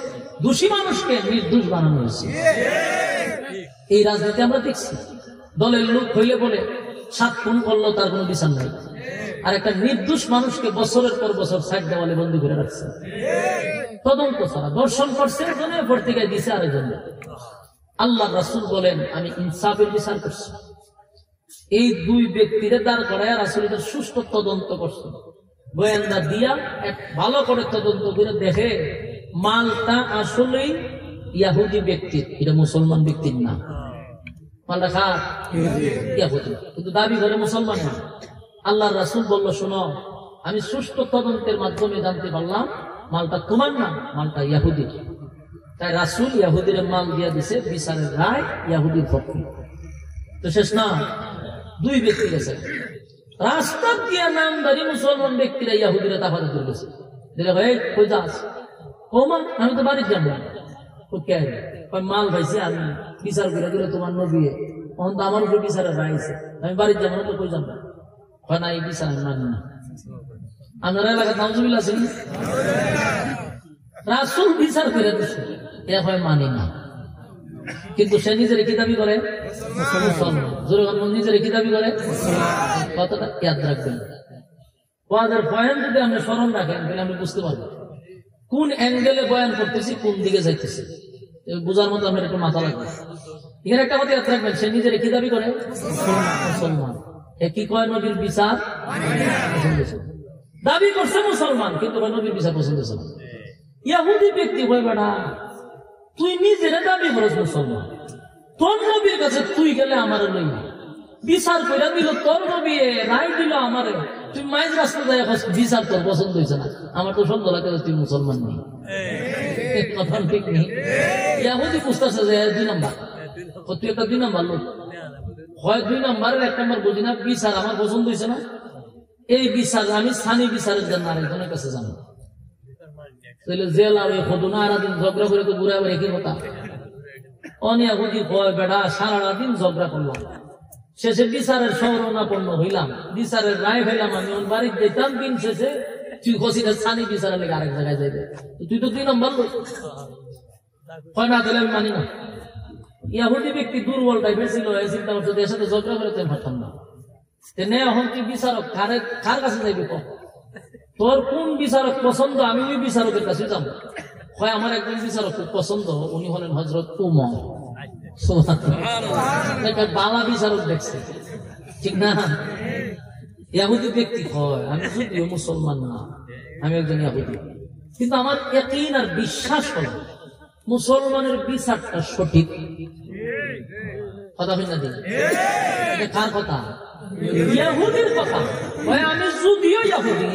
Speaker 1: দোষী মানুষকে নির্দোষ বানানো হয়েছে। এই রাজনীতি আমরা দেখছি, দলের লোক হইলে বলে 7 খুন করলো, তার কোনো বিচার নাই। আর একটা নির্দোষ মানুষকে বছরের পর বছর সাইড দেওয়ালে বন্দী করে রাখছে, তদন্ত ছাড়া। দর্শন করছে একজনে, পত্রিকায় দিছে আরেকজনে। আল্লাহ রাসূল বলেন আমি ইনসাফের বিচার করছি। এই দুই ব্যক্তিরে দাঁড় করায় রাসূল এটার সুষ্ঠু তদন্ত করছে, গোয়েন্দা দিয়া এক ভালো করে তদন্ত করে দেখে মালটা আসলেই ইয়াহুদি ব্যক্তির, এটা মুসলমান ব্যক্তির না। মালটা খা ইয়াহুদি, কিন্তু দাবি করে মুসলমান না। আল্লাহ রাসূল বলল, শোনো, আমি সুষ্ঠু তদন্তের মাধ্যমে জানতে পারলাম মালটা তোমার না, মালটা ইয়াহুদির। তাই রাসূল ইয়াহুদির মাল দিয়া দিছে, বিচারের রায় ইয়াহুদির পক্ষে। তো শেষ না, দুই ব্যক্তি গেছে রাস্তা দিয়া, নামদারি মুসলমান ব্যক্তিরা ইয়াহুদিরা তাফাতে চলে গেছে। কই যাস? ও মা, আমি তো বাড়ির যাবো। মাল ভাইছে, আমি বিচার করে দিলে তোমার নবী, তখন তো আমার উপরে বিচারের রায় আছে, আমি বাড়ির যাবো না, তো কই যাবো? হয় না, এই বিচার আমি মানি না। আপনারা এলাকার নাউজুবিল্লাহ আছেন, রাসূল বিচার করে দিচ্ছে, এ হয় মানি না। কিন্তু সে নিজের কি দাবি করে? মুসলমান। জোরে নিজের কি দাবি করে? কথাটা ইয়াদ রাখবেন। ওয়াজের বয়ান যদি আপনি স্মরণ রাখেন, তাহলে আপনি বুঝতে পারবেন কোন অ্যাঙ্গেলে বয়ান করতেছি, কোন দিকে যাইতেছি। বোঝার মতো আপনার একটু মাথা লাগবে। এখানে একটা কথা ইয়াদ রাখবেন, সে নিজের কি দাবি করে? মুসলমান। এ কি কয়? নবীর বিচার দাবি করছে মুসলমান, কিন্তু নবীর বিচার পছন্দ ছিল। ইহুদি ব্যক্তি হয়, বেটা তুই নিজের দাবি করিস মুসলমান, তোর নবীর কাছে তুই গেলে আমার লই বিচার করে দিল, তোর নবী রায় দিল আমারে, তুই মাইজ রাস্তা যায় বিচার তোর পছন্দ হয়েছে না, আমার তো সন্দেহ লাগে তুই মুসলমান নেই। কথা ঠিক নেই। ইহুদি বুঝতেছে যে 2 নাম্বার, তুই একটা 2 নাম্বার লোক, হয় 2 নাম্বারের 1 নাম্বার বুঝি না, বিচার আমার পছন্দ হয়েছে না, এই বিচার আমি স্থানী বিচারের জন্য আরেকজনের কাছে যাবো, তাহলে জেলা ওই খদুনা আর দিন ঝগড়া করে তো ঘুরে আবার একই কথা অনিয়া হুদি কয় বেড়া সারা দিন ঝগড়া করলাম, শেষে বিচারের শরণাপন্ন হইলাম, বিচারের রায় হইলাম, আমি ওর বাড়িতে যেতাম, দিন শেষে তুই খসিটা স্থানীয় বিচারের লেগে আরেক জায়গায় যাইবে, তুই তো 2 নম্বর লোক হয় না, তাহলে আমি মানি না। ইয়াহুদি ব্যক্তি দুর্বল টাইপের ছিল, এই চিন্তা করছে এর সাথে ঝগড়া করে তেমন পারতাম না, এখন তুই বিচারক কার কাছে যাইবি, তোর কোন বিচারক পছন্দ, আমি ওই বিচারকের কাছে যাবো। হয় আমার একজন বিচারক খুব পছন্দ, উনি হলেন হযরত উমর, বালা বিচারক দেখছে, ঠিক না? ইয়াহুদি ব্যক্তি হয়, আমি যদিও মুসলমান না, আমি একজন ইয়াহুদি, কিন্তু আমার ইয়াকিন আর বিশ্বাস হল মুসলমানের বিচারটা সঠিক। কথা বলেন না দিন, কার কথা? ইয়াহুদির কথা। আমি যদিও ইয়াহুদি,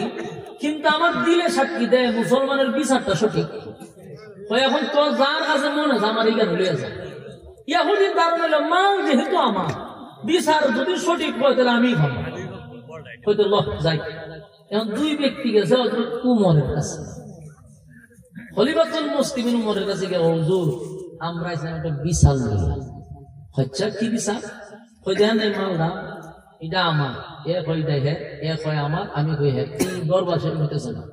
Speaker 1: কিন্তু আমার দিলে সাক্ষী দেয় মুসলমানের বিচারটা সঠিক। এখন তোর যার কাছে মনে হয় আমার এখানে লইয়া যায়, ইয়াহুদির ধারণা হলো মাল যেহেতু আমার, বিচার যদি সঠিক হয় তাহলে আমি ভাবো হয়তো লক যাই। এখন 2 ব্যক্তি গেছে হযরত উমরের কাছে, খলিফাতুল মুসলিমিন উমরের কাছে গিয়ে, হুজুর আমরা একটা বিচার নিলাম। আচ্ছা কি বিচার? কই দেখেন এই মালটা এটা আমার, এ কই দেখে, এ কয় আমার, আমি কই হ্যাঁ, এই দরবার শেষ হইতেছে না।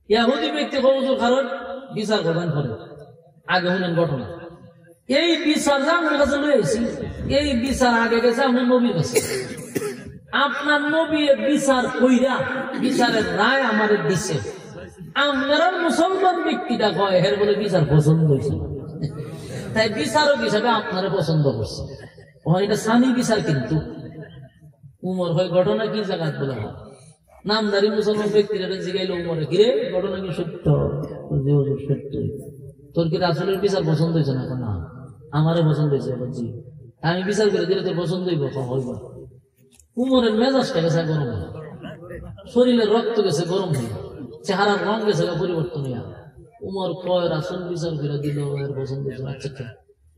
Speaker 1: ইয়াহুদি ব্যক্তি হুজুর কারণ বিচার করবেন পরে, আগে শুনেন ঘটনা। এই বিচার যে আমার কাছে লই আইছি, এই বিচার আগে গেছে আপনার নবীর কাছে, আপনার নবী বিচার কইরা বিচারের রায় আমাদের দিছে, আপনারা মুসলমান ব্যক্তিটা কয় হের বলে বিচার পছন্দ হয়েছে, তাই বিচারক হিসাবে আপনারা পছন্দ করছে। এটা স্বামী বিচার, কিন্তু উমর হয় ঘটনা কি জায়গা বলে হয়, নামদারি মুসলমান ব্যক্তিরা জিগাইল উমরে, কিরে ঘটনা কি সত্য? সত্য। তোর কি রাসূলের বিচার পছন্দ হয়েছে না? না, আমারও পছন্দ হয়েছে। জি, আমি বিচার করে দিলে তোর পছন্দ হইব? হইব। উমরের মেজাজটা গেছে গরম হয়ে, শরীরের রক্ত গেছে গরম হয়ে, চেহারার রং গেছে পরিবর্তন হইয়া। উমর কয় রাসূল বিচার করে দিল, এর পছন্দ হয়েছে। আচ্ছা,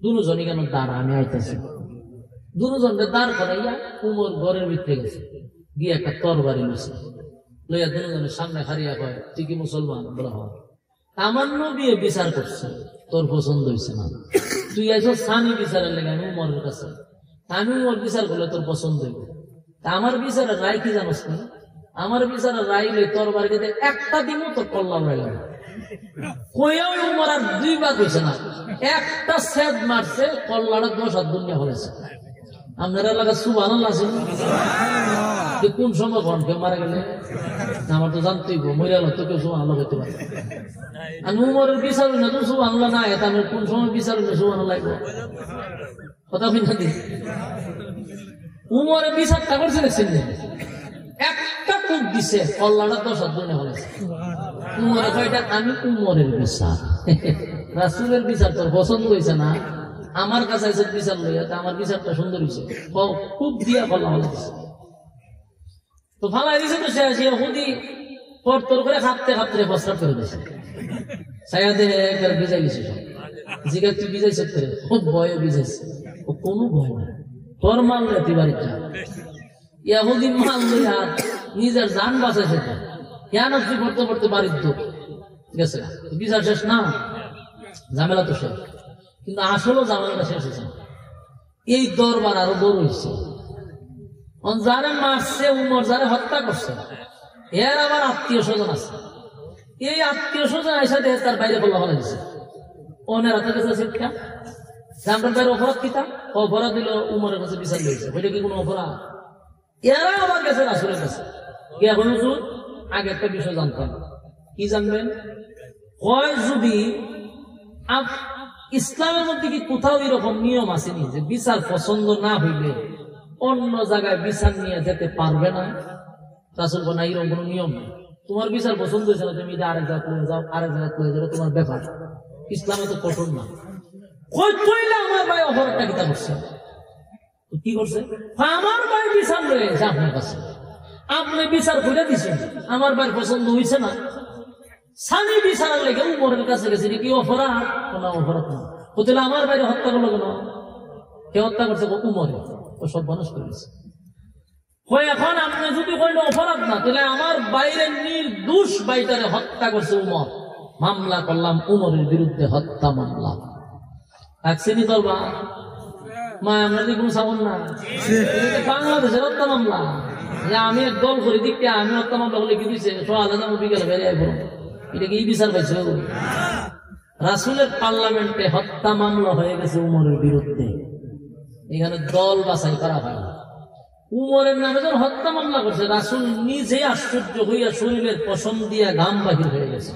Speaker 1: দুজনই কেন দাঁড়া, আমি আইতেছি। দুজনকে দাঁড় করাইয়া উমর ঘরের ভিতরে গেছে, গিয়ে একটা তরবারি নিছে, লইয়া দুজনের সামনে হারিয়া কয়, তুই কি মুসলমান? বলা হয়, আমার নবী বিচার করছে, তোর পছন্দ হয়েছে না, তুই আইছো স্বামী বিচারের লেগে আমি উমরের কাছে, আমি উমর বিচার করলে তোর পছন্দ হইব। আমার বিচারের রায় কি জানোস না? আমার বিচারের রায় লই তোর বাড়িতে একটা দিনও তোর কল্যাণ রাইলাম কইয়াও উমর আর 2 বার কইছে না, একটা সেদ মারছে, কল্যাণের 10 হাত দুনিয়া হয়েছে। আপনারা এলাকা সুবহানাল্লাহ আছে, কোন সময় ঘন কেউ মারা গেলে আমার তো জানতেই মরিয়া তো কেউ সুবহানাল্লাহ করতে পারে। আমি উমরের বিচার না তো সুবহানাল্লাহ না, এটা আমি কোন সময় বিচার হইলে সুবহানাল্লাহ লাগবে? কথা বলি না, উমরের বিচারটা করছে দেখছেন, একটা কুক দিছে, কল্যাণের 10 হাত দুনিয়া হয়েছে। উমরে কয়টা, আমি উমরের বিচার, রাসূলের বিচার তোর পছন্দ হয়েছে না, আমার কাছে এসে বিচার লইয়া, আমার বিচারটা সুন্দর হয়েছে, খুব দিয়া বলা হয়েছে। তো ফালাই দিছে তো শেষ, হুদি পরতর করে খাপতে খাপতে প্রস্তাব করে দিয়েছে, সায়াদে একবার বিজাই গেছে সব। জিগা তুই বিজাইছে, খুব ভয়ে বিজাইছে, ও কোনো ভয় না, তোর মাল রে তুই বাড়ির যা। ইয়াহুদি মাল লইয়া নিজের জান বাঁচাইছে, ইয়ানফসি পড়তে পড়তে বাড়ির দূর গেছে, বিচার শেষ না, ঝামেলা তো শেষ, কিন্তু আসলে ঝামেলাটা শেষ হয়েছে। এই দরবার আরো বড় হয়েছে, যারে মারছে উমর, যারে হত্যা করছে, এর আবার আত্মীয় স্বজন আছে, এই আত্মীয় স্বজন এসে তার বাইরে বলা হলে দিচ্ছে, ওনের হাতে গেছে শিক্ষা, আমার বাইরে অপরাধ কিতা, অপরাধ দিল উমরের কাছে বিচার দিয়েছে, ওইটা কি কোনো অপরাধ? এরা আবার গেছে রাসূলের কাছে, গিয়ে হুজুর আগে একটা বিষয় জানতাম, কি জানবেন? হয় যদি ইসলামের মধ্যে কি কোথাও এরকম নিয়ম আসেনি যে বিচার পছন্দ না হইলে অন্য জায়গায় বিচার নিয়ে যেতে পারবে না? রাসূল বলেন এরকম কোনো নিয়ম নেই, তোমার বিচার পছন্দ হয়েছে না, তুমি আরেক জায়গায় যাও, আরেক জায়গায় চলে যাও, তোমার ব্যাপার। ইসলামে তো কঠোর না। আমার ভাই অপরাধটা কিতা করছে, কি করছে? আমার ভাই বিচার রয়েছে আপনার কাছে, আপনি বিচার করে দিচ্ছেন, আমার ভাই পছন্দ হয়েছে না, স্বামী বিচার লেগে উমরের কাছে গেছে, কি অপরাধ? কোনো অপরাধ না। বলছিল আমার বাইরে হত্যা করলো কেন? কে হত্যা করছে? উমরে। ও সব মানুষ করেছে। এখন আপনি যদি কইলে অপরাধ না, তাহলে আমার বাইরের নির্দোষ বাইটারে হত্যা করছে উমর, মামলা করলাম উমরের বিরুদ্ধে হত্যা মামলা। একসেনি দরবার মা আমরা কোনো সাবন না, বাংলাদেশের হত্যা মামলা। আমি এক দল করে দিকে আমি হত্যা মামলা হলে কি দিচ্ছে বিকেলে বেরিয়ে পড়ো, এটা কি বিচার পাইছে? রাসূলের পার্লামেন্টে হত্যা মামলা হয়ে গেছে উমরের বিরুদ্ধে, এখানে দল বাছাই করা হয় না। উমরের নামে যখন হত্যা মামলা করছে, রাসূল নিজে আশ্চর্য হইয়া শরীরের পশম দিয়া ঘাম বাহির হয়ে গেছে,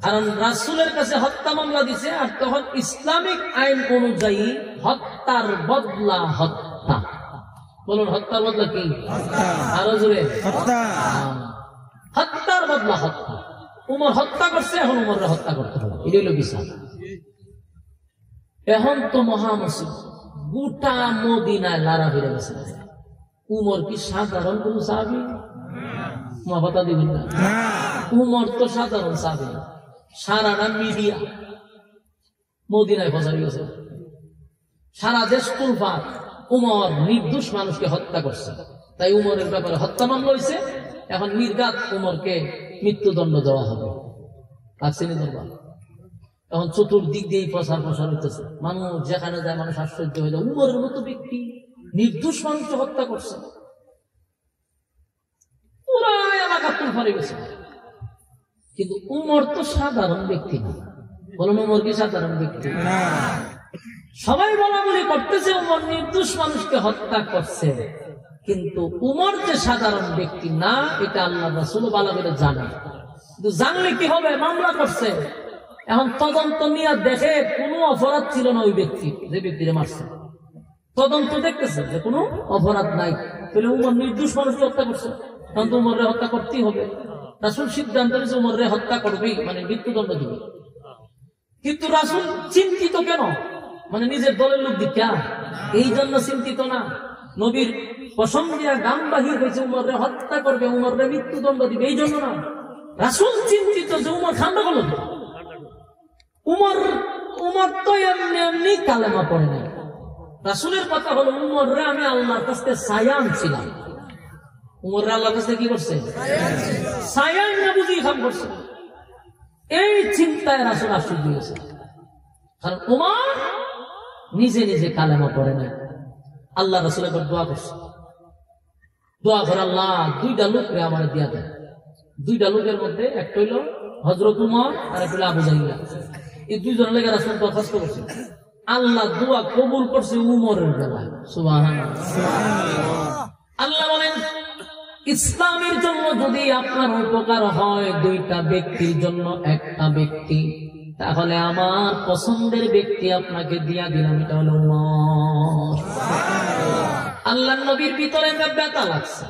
Speaker 1: কারণ রাসূলের কাছে হত্যা মামলা দিছে। আর তখন ইসলামিক আইন অনুযায়ী হত্যার বদলা হত্যা। বলুন হত্যার বদলা কি? আরো জোরে হত্যার বদলা হত্যা। উমর হত্যা করছে, এখন উমরের হত্যা করতে হবে, এটা হলো বিচার। এখন তো মহামুসিবত, গোটা মদিনায় লারা ফিরে গেছে। উমর কি সাধারণ কোন সাহাবী? কথা দিবেন না, উমর তো সাধারণ সাহাবী না। সারাটা মিডিয়া মদিনায় ফসাই গেছে, সারা দেশ তুলফাত। উমর নির্দোষ মানুষকে হত্যা করছে, তাই উমরের ব্যাপারে হত্যা মামলা হয়েছে। এখন নির্ঘাত উমরকে মৃত্যুদণ্ড দেওয়া হবে। আসেনি দরবার, এখন চতুর্দিক দিয়ে প্রসার হইতেছে। মানুষ যেখানে যায় মানুষ আশ্চর্য হয়ে যায়, উমরের মতো ব্যক্তি নির্দোষ মানুষকে হত্যা করছে। পুরা এলাকা তুলফারে গেছে। কিন্তু উমর তো সাধারণ ব্যক্তি না। বলুন উমর কি সাধারণ ব্যক্তি? সবাই বলা বলি করতেছে উমর নির্দোষ মানুষকে হত্যা করছে, কিন্তু উমর যে সাধারণ ব্যক্তি না, এটা আল্লাহ রাসূল ভালো করে জানে। কিন্তু জানলে কি হবে? মামলা করছে, এখন তদন্ত নিয়ে দেখে কোনো অপরাধ ছিল না ওই ব্যক্তি, যে ব্যক্তিরে মারছে। তদন্ত দেখতেছে যে কোনো অপরাধ নাই, তাহলে উমর নির্দোষ মানুষকে হত্যা করছে, তখন তো উমরে হত্যা করতেই হবে। রাসূল সিদ্ধান্ত নিয়েছে উমরে হত্যা করবেই, মানে মৃত্যুদণ্ড দিবে। কিন্তু রাসূল চিন্তিত কেন? মানে নিজের দলের লোক দিকা এই জন্য চিন্তিত না। নবীর পশম দিয়া গাম বাহির হয়েছে, উমরে হত্যা করবে, উমরে মৃত্যুদণ্ড দিবে, এই জন্য না। রাসূল চিন্তিত যে উমর খান্ডা করল। উমর তো এমনি এমনি কালেমা পড়ে নাই। রাসূলের কথা হলো উমরে আমি আল্লাহর কাছে ছায়া আনছিলাম। উমর আল্লাহর কাছে কি করছে? ছায়া না বুঝি কাম করছে। এই চিন্তায় রাসূল আশ্চর্য হয়েছে, কারণ উমর নিজে নিজে কালেমা পড়ে নাই। আল্লাহ রাসূল একবার দোয়া করছে, দোয়া করে আল্লাহ দুইটা লোককে আমার দিয়া দেয়। দুইটা লোকের মধ্যে একটা হইল হযরত উমর আর একটা হইল আবু জাহিল। এই দুইজনের লেগে রাসূল দরখাস্ত করছে। আল্লাহ দোয়া কবুল করছে উমরের বেলায়। সুবহানাল্লাহ। আল্লাহ বলেন ইসলামের জন্য যদি আপনার উপকার হয় দুইটা ব্যক্তির জন্য একটা ব্যক্তি, তাহলে আমার পছন্দের ব্যক্তি আপনাকে দিয়া দিলাম, এটা হলো উমর। আল্লাহর নবীর ভিতরে ব্যথা লাগছে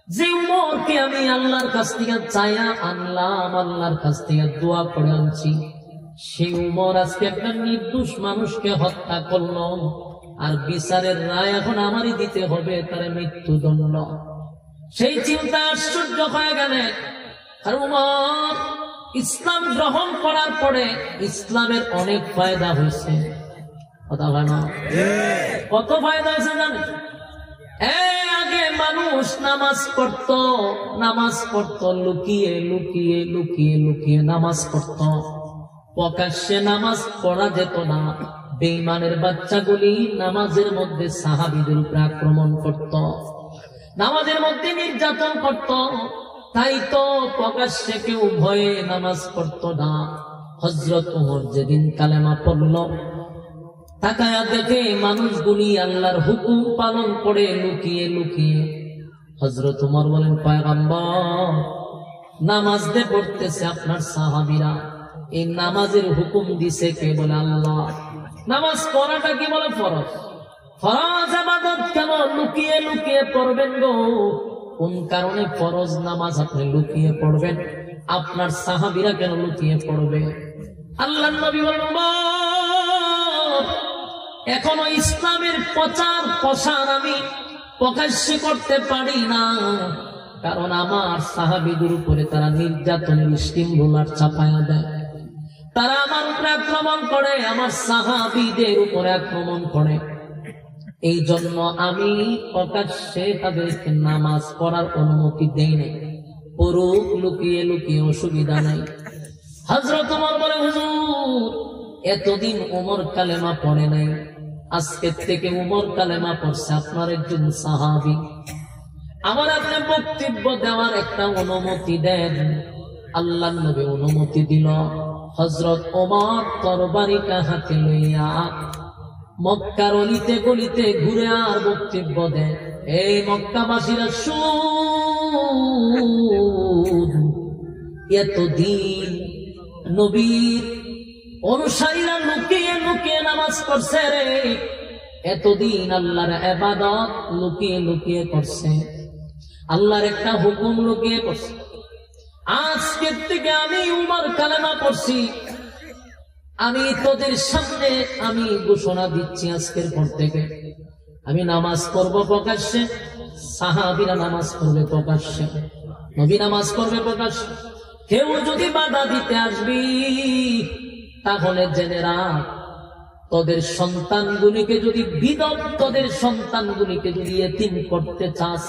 Speaker 1: যে উমরকে আমি আল্লাহর কাছ থেকে চায়া আনলাম, আল্লাহর কাছ থেকে দোয়া করে আনছি, সেই উমর আজকে একটা নির্দোষ মানুষকে হত্যা করলো, আর বিচারের রায় এখন আমারই দিতে হবে, তার মৃত্যুদণ্ড। সেই চিন্তা আশ্চর্য হয়ে গেলেন। আর উমর ইসলাম গ্রহণ করার পরে ইসলামের অনেক ফায়দা হয়েছে। কথা হয় না? কত ফায়দা হয়েছে জানেন? আগে মানুষ নামাজ পড়তো লুকিয়ে লুকিয়ে লুকিয়ে লুকিয়ে নামাজ পড়তো। প্রকাশ্যে নামাজ পড়া যেত না। বেঈমানের বাচ্চাগুলি নামাজের মধ্যে সাহাবীদের উপর আক্রমণ করত, নামাজের মধ্যে নির্যাতন করত। তাই তো প্রকাশ্যে কেউ ভয়ে নামাজ পড়তো না। হযরত ওমর যেদিন কালেমা পড়ল, তাকায়া দেখে মানুষগুলি আল্লাহর হুকুম পালন করে লুকিয়ে লুকিয়ে। হযরত ওমর বলেন, পয়গম্বর নামাজ দে পড়তেছে আপনার সাহাবীরা, এই নামাজের হুকুম দিছে কে? বলে আল্লাহ। নামাজ পড়াটা কি বলে ফরজ? ফরজ ইবাদত কেন লুকিয়ে লুকিয়ে পড়বেন গো? কোন কারণে ফরজ নামাজ আপনি লুকিয়ে পড়বেন? আপনার সাহাবীরা কেন লুকিয়ে পড়বে? আল্লাহর নবী বলেন, এখনো ইসলামের প্রচার প্রসার আমি প্রকাশ্যে করতে পারি না, কারণ আমার সাহাবীদের উপরে তারা নির্যাতনের স্টিমরোলার চাপায়া দেয়। তারা আমার উপরে আক্রমণ করে, আমার সাহাবীদের উপরে আক্রমণ করে। এই জন্য আমি প্রকাশ্যে তাদেরকে নামাজ পড়ার অনুমতি দেই নাই। পড়ুক লুকিয়ে লুকিয়ে, অসুবিধা নাই। হযরত ওমর বলে, হুজুর এতদিন ওমর কালেমা পড়ে নাই, আজকের থেকে ওমর কালেমা পড়ছে, আপনার একজন সাহাবী, আমার আপনি বক্তব্য দেওয়ার একটা অনুমতি দেন। আল্লাহর নবী অনুমতি দিল। হযরত ওমর তরবারিটা হাতে লইয়া মক্কার অলিতে গলিতে ঘুরে আর বক্তব্য দেন। এই মক্কাবাসীরা শুন, এতদিন নবীর অনুসারীরা লুকিয়ে লুকিয়ে নামাজ পড়ছে রে, এতদিন আল্লাহর ইবাদত লুকিয়ে লুকিয়ে করছে, আল্লাহর একটা হুকুম লুকিয়ে করছে। আজকের থেকে আমি উমর কালেমা পড়ছি, আমি তোদের সামনে আমি ঘোষণা দিচ্ছি, আজকের পর থেকে আমি নামাজ পড়ব প্রকাশ্যে, সাহাবীরা নামাজ পড়বে প্রকাশ্যে, নবী নামাজ পড়বে প্রকাশ্যে। কেউ যদি বাধা দিতে আসবি তাহলে জেনে রাখ, তোদের সন্তানগুলিকে যদি তোদের সন্তানগুলিকে যদি এতিম করতে চাস,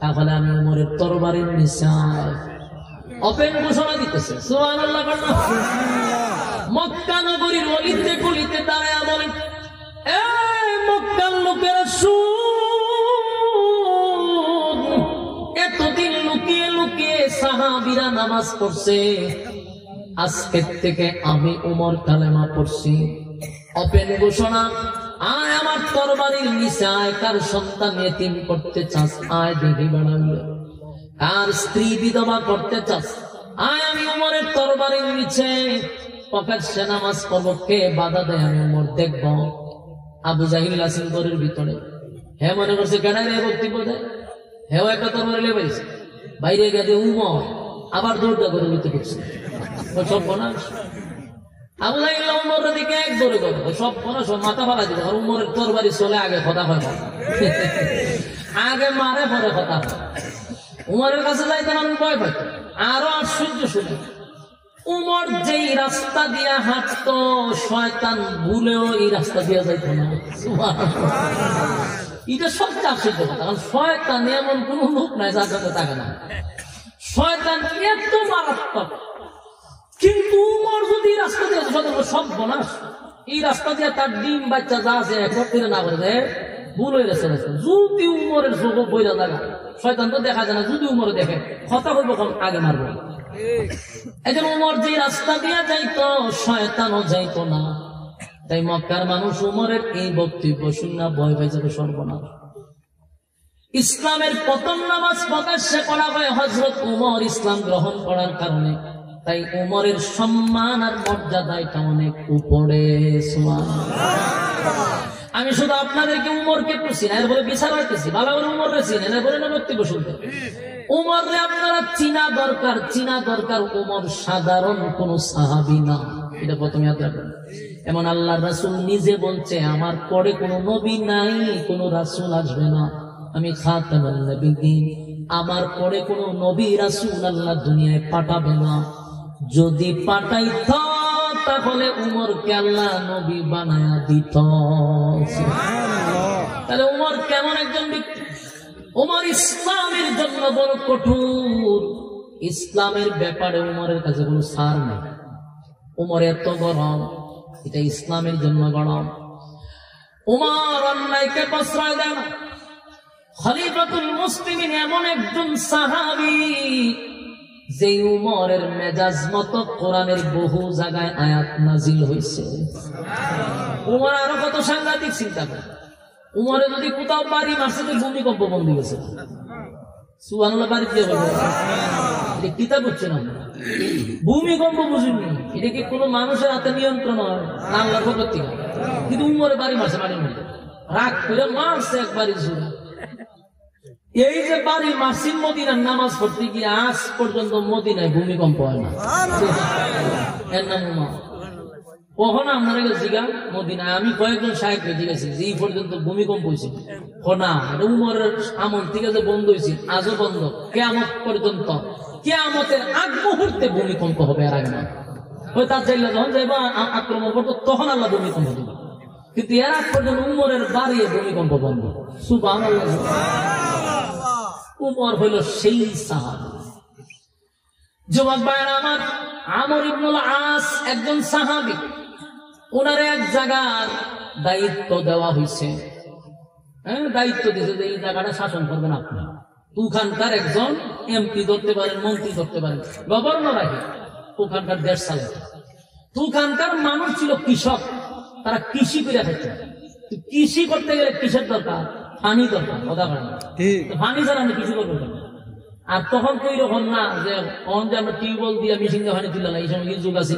Speaker 1: তাহলে আমি উমরের তরবারির নিশায় ওপেন ঘোষণা দিতেছে। সুবহানাল্লাহ। মক্কা নগরীর অলিতে গলিতে দাঁড়ায় বলেন, এই মক্কার লোকেরা শুন, এতদিন লুকিয়ে লুকিয়ে সাহাবীরা নামাজ পড়ছে, আজকের থেকে আমি উমর কালেমা পড়ছি, ওপেন ঘোষণা, আয় আমার তরবারির নিচে আয়, কার সন্তান এতিম করতে চাস আয় দেখি বাড়াবে, কার স্ত্রী বিধবা করতে চাস আয়, আমি উমরের তরবারির নিচে প্রকাশ্যে নামাজ পড়ব, কে বাধা দেয় আমি উমর দেখব। আবু জাহিল আসিল ঘরের ভিতরে, হে মনে করছে কেনাই রে বক্তব্য দেয়, হেও একটা তরবারি লেবেছে, বাইরে গেছে উমর আবার দৌড়টা করে নিতে করছে, সব বনাস। আবু জাহিল উমরের দিকে এক দৌড়ে করবো, সব বনাস মাথা ফালা দিবে, আর উমরের তরবারি চলে আগে কথা হয়, আগে মারে পরে কথা হয়। উমরের কাছে যাইতে মানুষ ভয় পাইত। আরো আশ্চর্য শুনে, উমর যেই রাস্তা দিয়া হাঁটতো শয়তান ভুলেও এই রাস্তা দিয়া যাইত না। এটা সবচেয়ে আশ্চর্য কথা, কারণ শয়তান এমন কোন লোক নাই যার কাছে থাকে না, শয়তান এত মারাত্মক। কিন্তু উমর যদি রাস্তা দিয়ে সব বনাস, এই রাস্তা দিয়ে তার ডিম বাচ্চা যা আছে একত্রে না করে দেয়, ভুল হয়ে গেছে। যদি উমরের চোখ বইরা জায়গা, শয়তান তো দেখা যায় না, যদি উমরে দেখে কথা বলবো কম আগে মারবো। এখন উমর যে রাস্তা দিয়ে যাইতো শয়তানও যাইতো না, তাই মক্কার মানুষ উমরের এই বক্তব্য শুনে ভয় পেয়ে যাবে, সর্বনাশ। ইসলামের প্রথম নামাজ প্রকাশ্যে পড়া হয় হযরত উমর ইসলাম গ্রহণ করার কারণে, তাই উমরের সম্মান আর মর্যাদা এটা অনেক উপরে। আমি শুধু আপনাদেরকে উমরকে পড়ছি না, এরপরে বিচার হইতেছি, ভালো করে উমররে চিনেন, এরপরে না বক্তব্য শুনতে। উমররে আপনারা চিনা দরকার, চিনা দরকার। উমর সাধারণ কোন সাহাবী না, এটা প্রথমে ইয়াদ রাখবেন। এমন আল্লাহর রাসূল নিজে বলছে, আমার পরে কোন নবী নাই, কোন রাসূল আসবে না, আমি খাতামুন নবিয়্যিন, আমার পরে কোন নবী রাসূল আল্লাহ দুনিয়ায় পাঠাবে না। যদি পাঠাইত তাহলে উমরকে আল্লাহ নবী বানায়া দিত। তাহলে উমর কেমন একজন ব্যক্তি? উমর ইসলামের জন্য বড় কঠোর, ইসলামের ব্যাপারে উমরের কাছে কোনো ছাড় নেই। উমর এত গরম, এটা ইসলামের জন্য গরম। উমর অন্যায়কে প্রশ্রয় দেন। খলিফাতুল মুসলিমিন এমন একজন সাহাবী, যে উমরের মেজাজ মতো কোরআনের বহু জায়গায় আয়াত নাজিল হয়েছে। উমর আরো কত সাংঘাতিক চিন্তা করে, উমরে যদি কোথাও বাড়ি মারছে তো ভূমিকম্প বন্ধ গেছে, সুবহানাল্লাহ, বাড়ি দিয়ে বলবে এটা কিতাব হচ্ছে না, ভূমিকম্প বুঝিনি, এটা কি কোনো মানুষের হাতে নিয়ন্ত্রণ হয়? আল্লাহর পক্ষ থেকে। কিন্তু উমরে বাড়ি মারছে, বাড়ির মধ্যে রাগ করে মারছে একবারই জোরে। এই যে বাড়ি মাসিম মদিনার নামাজ পড়তে গিয়ে আজ পর্যন্ত মদিনায় ভূমিকম্প হয় না, এর নাম উমর। কখন আপনারা গেছি গা মদিনায়, আমি কয়েকজন সাহেবকে জিজ্ঞেছি যে এই পর্যন্ত ভূমিকম্প হয়েছে না, উমরের আমল থেকে যে বন্ধ হয়েছে আজও বন্ধ, কিয়ামত পর্যন্ত, কিয়ামতের আগ মুহূর্তে ভূমিকম্প হবে, আর আগে না। ওই তার চাইলে যখন যাইবা আক্রমণ করতো তখন আল্লাহ ভূমিকম্প দিবে। কিন্তু এর আগ পর্যন্ত উমরের বাড়ি ভূমিকম্প বন্ধ। সুবহানাল্লাহ। উমর হইল সেই সাহাবী। যুবক ভাইরা আমার, আমর ইবনুল আস একজন সাহাবী। ওনার এক জায়গার দায়িত্ব দেওয়া হয়েছে, দায়িত্ব দিয়েছে যে এই জায়গাটা শাসন করবেন আপনি। ওখানকার একজন এমপি ধরতে পারেন, মন্ত্রী ধরতে পারেন, গভর্নর আগে ওখানকার দেশ চালাতে। ওখানকার মানুষ ছিল কৃষক, তারা কৃষি করে খেতে। কৃষি করতে গেলে কিসের দরকার? পানি দরকার। পানি ছাড়া আমি কৃষি করবো কেন? আর তখন তো এরকম না যে আমরা টিউবওয়েল দিয়ে মেশিন দিয়ে পানি তুলে না, এই সময় যুগ আছে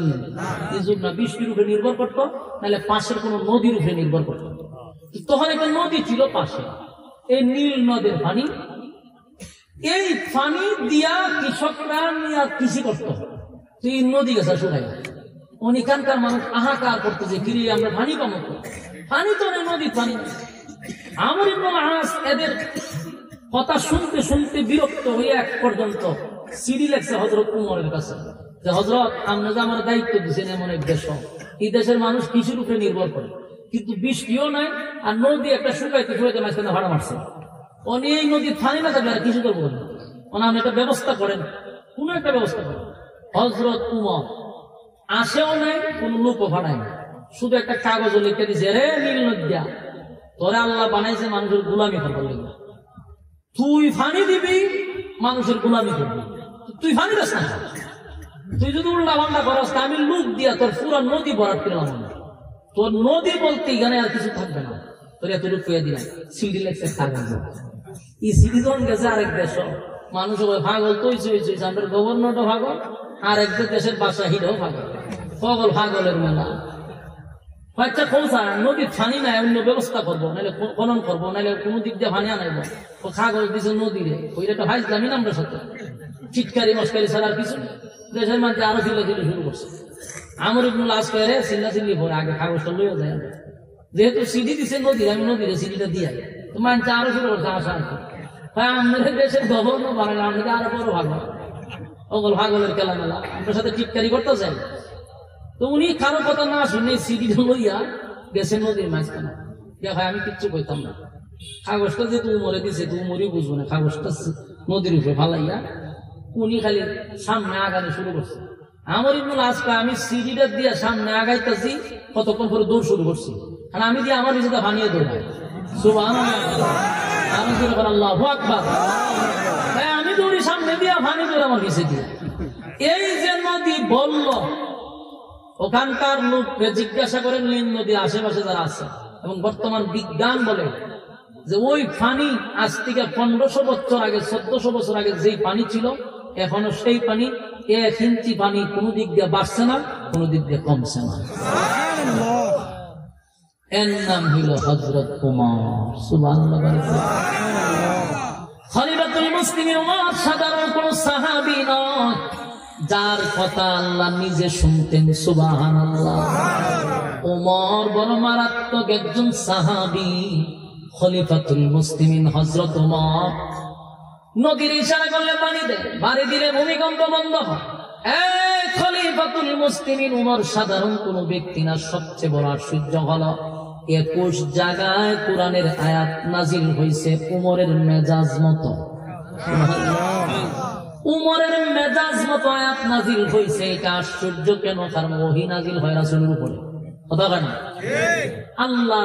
Speaker 1: এই যুগ না। বৃষ্টির উপরে নির্ভর করতো, নাহলে পাশের কোন নদীর উপরে নির্ভর করতো। তখন একটা নদী ছিল পাশে, এই নীল নদের পানি। এই পানি দিয়া কৃষকরা কৃষি করতো। এই নদী গেছে শুকাই, ওইখানকার মানুষ হাহাকার করতো যে কিরে আমরা পানি পাবো, পানি তো নেই, নদীর পানি। আমর ইবনুল আস এদের কথা শুনতে শুনতে বিরক্ত হয়ে এক পর্যন্ত চিঠি লেখছে হযরত উমরের কাছে যে হযরত, আপনি যে আমার দায়িত্ব দিচ্ছেন এমন এক দেশ, এই দেশের মানুষ কৃষির উপরে নির্ভর করে, কিন্তু বৃষ্টিও নাই, আর নদী একটা শুকাইতে শুকাইতে মাঝখানে ভাড়া মারছে। উনি এই নদীর পানি না থাকলে আর কৃষি করবো না, আপনি একটা ব্যবস্থা করেন, কোন একটা ব্যবস্থা করেন। হযরত উমর আসেও নাই, কোন লোকও ভাড়ায় না, শুধু একটা কাগজ লিখে দিছে, রে নীল নদিয়া, তোরা আল্লাহ বানাইছে মানুষের গোলামি করবার লাগবে, তুই ফানি দিবি মানুষের গোলামি করবি, তুই ফানি দাস না। তুই যদি উল্টা পাল্টা করাস, আমি লোক দিয়া তোর পুরা নদী ভরাট করলাম, তোর নদী বলতে এখানে আর কিছু থাকবে না, তোর এত রূপ পেয়ে দিলাম। সিডি লেখছে কাগজ, এই সিডি যখন গেছে আরেক দেশ, মানুষ পাগল তৈছে, আমাদের গভর্নরও পাগল, আর এক দেশের বাসা হিডও পাগল, পাগল পাগলের মেলা। আচ্ছা পৌঁছা নদীর ফানি নাই, অন্য ব্যবস্থা করবো, নাহলে খনন করবো, নাহলে কোনো দিক দিয়ে ফানি আনাইবো। ও কাগজ দিছে নদীরে, ওইটা তো হাইজলামি নামটা সাথে চিৎকারি মস্কারি ছাড়া আর কিছু। দেশের মধ্যে আরো চিল্লা চিল্লি শুরু করছে। আমর ইবনুল আস কয়ে চিল্লা চিল্লি পরে আগে কাগজটা লইয়া যায়, যেহেতু সিডি দিছে নদীর, আমি নদীরে সিডিটা দিয়ে তো মানছে আরো শুরু করছে আসা আর কি। আমাদের দেশের গভর্নর বানালে আমাদের আরো বড় ভাগ, ওগুলো ভাগলের খেলা মেলা, আপনার সাথে টিটকারি করতে চাই। তো উনি কারো কথা না শুনে সিডিটা লইয়া গেছে নদীর মাঝখানে। ভাই আমি কিচ্ছু কইতাম না, কাগজটা যেহেতু উমরে দিছে, তো উমরই বুঝবো না, কাগজটা নদীর উপরে ফালাইয়া উনি খালি সামনে আগানো শুরু করছে। আমর ইবনুল আস কয়, আমি সিডিটা দিয়ে সামনে আগাইতেছি, কতক্ষণ পরে দৌড় শুরু করছি, আর আমি দিয়ে আমার নিজেটা ভানিয়ে দৌড়াই। সুবহানাল্লাহ, আমি আল্লাহু আকবার, আমি দৌড়ি সামনে দিয়া, ভানি দৌড় আমার পিছে দিয়ে। এই যে নদী বলল, ওখানকার লোককে জিজ্ঞাসা করেন নীল নদী আশেপাশে যারা আছে, এবং বর্তমান বিজ্ঞান বলে যে ওই পানি আজ থেকে 1500 বছর আগে, 1400 বছর আগে যেই পানি ছিল, এখনো সেই পানি 1 ইঞ্চি পানি কোনো দিক দিয়ে বাড়ছে না, কোনো দিক দিয়ে কমছে না। এর নাম হইল হযরত উমর। সুবহানাল্লাহ। খলিফাতুল মুসলিমিন উমর সাধারণ কোন সাহাবী নয়, যার কথা আল্লাহ নিজে শুনতেন। সুবহানাল্লাহ। উমর বড় মারাত্মক একজন সাহাবী, খলিফাতুল মুসলিমিন হযরত উমর। নদীর ইশারা করলে পানি দেয়, বাড়ি দিলে ভূমিকম্প বন্ধ হয়। খলিফাতুল মুসলিমিন উমর সাধারণ কোন ব্যক্তি না, সবচেয়ে বড় আশ্চর্য হলো 21 জায়গায় কোরআনের আয়াত নাজিল হয়েছে উমরের মেজাজ মতো। উমরের মেজাজ মতো আয়াত নাজিল হয়েছে, এটা আশ্চর্য কেন? কারণ ওহী নাজিল হয় রাসূলের উপরে, কথা বলেন। আল্লাহ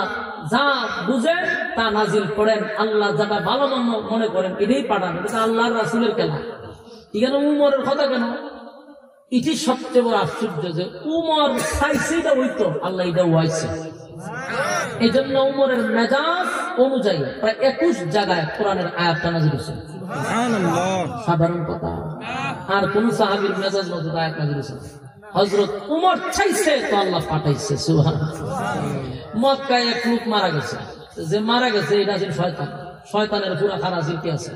Speaker 1: যা বুঝেন তা নাজিল করেন, আল্লাহ যেটা ভালো মনে করেন এটাই পাঠান, এটা আল্লাহর রাসূলের কেনা। এখানে উমরের কথা কেন? এটি সবচেয়ে বড় আশ্চর্য যে উমর চাইছে এটা হইতো, আল্লাহ এটা হইছে। এই জন্য উমরের মেজাজ অনুযায়ী প্রায় 21 জায়গায় কোরআনের আয়াত নাজিল হয়েছে। সাধারণ কথা, আর কোন সাহাবীর মেজাজ মতো আয়াত নাজিল হয়েছে? হযরত উমর চাইছে তো আল্লাহ পাঠাইছে। সুবহানাল্লাহ। মক্কায় এক লোক মারা গেছে, যে মারা গেছে এটা ছিল শয়তান, শয়তানের পুরা খারাপ জিলকি আছে,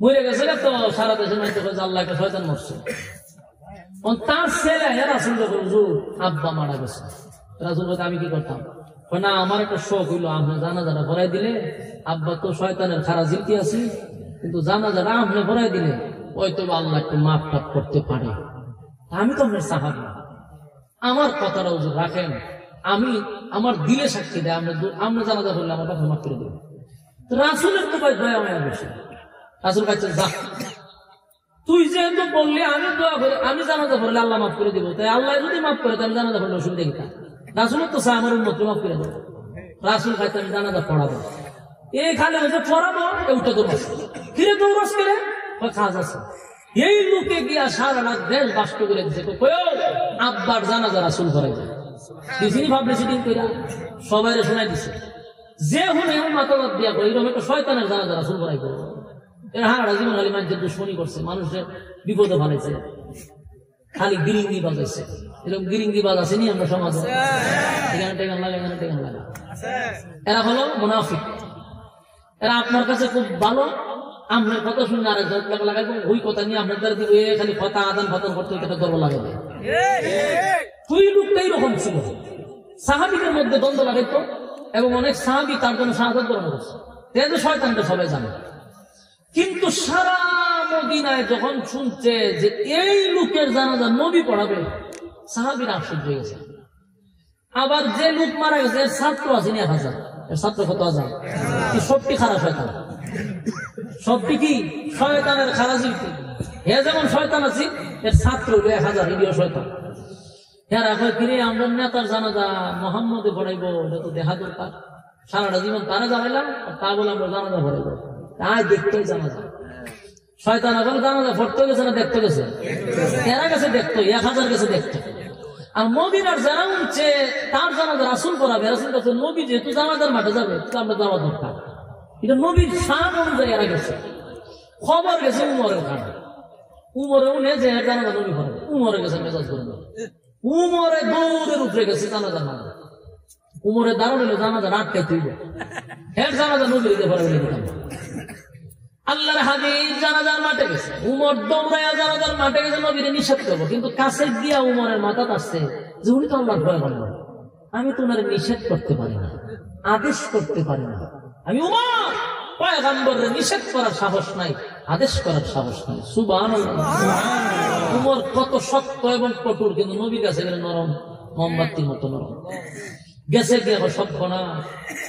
Speaker 1: মরে গেছে তো সারা দেশের মানুষ কইছে আল্লাহ একটা শয়তান মারছে। তার ছেলে রাসূল বলে, হুজুর আব্বা মারা গেছে। রাসূল বলে, আমি কি করতাম? না, আমার একটা শখ হইলো আপনি জানাজাটা পড়াই দিলে, আব্বা তো শয়তানের খারাপ জিলকি আছে, কিন্তু জানাজাটা আপনি পড়াই দিলে ওই তো আল্লাহ একটু মাফ টাফ করতে পারে। আমি তো আপনার সাহাবী, আমার কথাটা হুজুর রাখেন, আমি আমার দিলে সাক্ষী দেয়, আমরা জানাজা করলে আমার কথা মাফ করে দেবো। রাসূলের তো ভাই দয়া মায়া বেশি। রাসূল কাছে যা, তুই যেহেতু বললি আমি দোয়া করি, আমি জানাজা পড়লে আল্লাহ মাফ করে দিব, তাই আল্লাহ যদি মাফ করে আমি জানাজা পড়লে অসুবিধা কি? রাসূলের তো চাই আমার উম্মতকে মাফ করে দেবো। রাসূল কাছে আমি জানাজা পড়াবো, এই খালে হচ্ছে পড়াবো, উঠে দৌড়াস ফিরে দৌড়াস করে কাজ আছে। এই লোকে গিয়া সারা রাত দেশ বাস্ত করে দিচ্ছে, আব্বার জানাজা রাসূল করে যায় দিছিনি ভাবলে সেদিন কইরা সবাই শোনাই দিছে, যে হুনে মাথা বাদ দিয়া করে এরকম একটা শয়তানের জানাজা রাসূল করাই করবো। এর হারা জীবন খালি মানুষের দুশ্মনী করছে, মানুষের বিপদে ফেলেছে, খালি গিরিঙ্গি বাজাইছে। এরকম গিরিঙ্গি বাজ আসেনি আমরা সমাজে, এখানে টেকান লাগে, এখানে টেকান লাগে। এরা হলো মুনাফিক। এরা আপনার কাছে খুব ভালো, আপনার কথা শুনে আর লাগাইবো, ওই কথা নিয়ে আপনার দ্বারা দিব, খালি কথা আদান ফাদান করতে একটা গর্ব লাগাবে। তুই লোকটা এইরকম ছিল, সাহাবীদের মধ্যে দ্বন্দ্ব লাগাইতো এবং অনেক সাহাবী তার জন্য শাহাদাত বরণ করছে। শয়তানটা সবাই জানে, কিন্তু সারা মদিনায় যখন শুনছে যে এই লোকের জানাজা নবী পড়াবে, সাহাবীরা আশ্চর্য হয়ে গেছে। আবার যে লোক মারা গেছে এর ছাত্র আছে 1000, এর ছাত্র কত হাজার? সবটি খারাপ শয়তান, সবটি কি শয়তানের খারাজি। হে যেমন শয়তান আছে, এর ছাত্র 1000, এটিও শয়তান। এরা কয় কিরে আমরা নেতার জানাজা মোহাম্মদে পড়াইবো, এটা তো দেখা দরকার, সারাটা জীবন তারা জানাইলাম, তা বলে আমরা জানাজা পড়াইবো, তাই দেখতেই জানাজা। শয়তান এখন জানাজা পড়তে গেছে না দেখতে গেছে? এরা গেছে দেখতো, 1000 গেছে দেখতো। আর মদিনার যারা উঠছে তার জানাজা রাসূল পড়াবে, রাসূল কাছে নবী যেহেতু জানাজার মাঠে যাবে, আমরা যাওয়া দরকার, এটা নবীর শান অনুযায়ী এরা গেছে। খবর গেছে উমরের কাছে, উমরে উনে যে জানাজা নবী পড়াবে, উমরে গেছে মেজাজ করে, উমরে দৌড়ের উপরে গেছে জানাজার মাঠে। উমরে দাঁড়ানো হলো জানাজা রাতটাই তুইব, হের জানাজা নবী দিতে পারবে না। আল্লাহর হাবিব জানাজার মাঠে গেছে, উমর দৌড়াইয়া জানাজার মাঠে গেছে নবীরে নিষেধ করবো, কিন্তু কাছে গিয়া উমরের মাথা আসছে যে উনি তো আল্লাহর ভয় করবো, আমি তো ওনারে নিষেধ করতে পারি না, আদেশ করতে পারি না। আমি উমর পয়গম্বরের নিষেধ করার সাহস নাই, আদেশ করার সাহস নাই। সুবহানাল্লাহ। উমর কত শক্ত এবং কঠোর, কিন্তু নবীর কাছে গেলে নরম, মোমবাতির মতো নরম। গেছে গিয়ে আবার সভ্য না,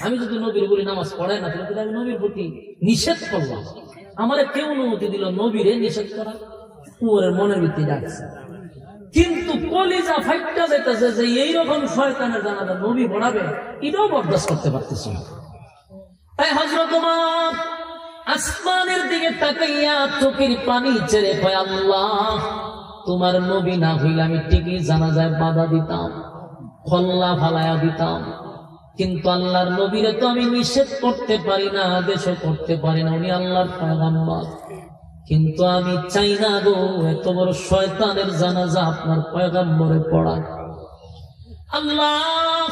Speaker 1: আমি যদি নবীর বলি নামাজ পড়াই না, তাহলে আমি নবীর প্রতি নিষেধ করলাম, আমার কেউ অনুমতি দিল নবীরে নিষেধ করা? উমরের মনের ভিত্তি ডাকছে, কিন্তু কলিজা ফাইটটা যেতেছে যে এইরকম শয়তানের জানাজা নবী পড়াবে, এটাও বরদাস্ত করতে পারতেছে না। তাই হযরত ওমর আসমানের দিকে তাকাইয়া চোখের পানি ছেড়ে কয়, আল্লাহ তোমার নবী না হইলে আমি ঠিকই জানাজায় বাধা দিতাম, খল্লা ফালায়া দিতাম, কিন্তু আল্লাহর নবীরে তো আমি নিষেধ করতে পারি না, আদেশও করতে পারি না, উনি আল্লাহর পয়গম্বর, কিন্তু আমি চাই না গো এত বড় শয়তানের জানাজা আপনার পয়গম্বরে পড়া। আল্লাহ,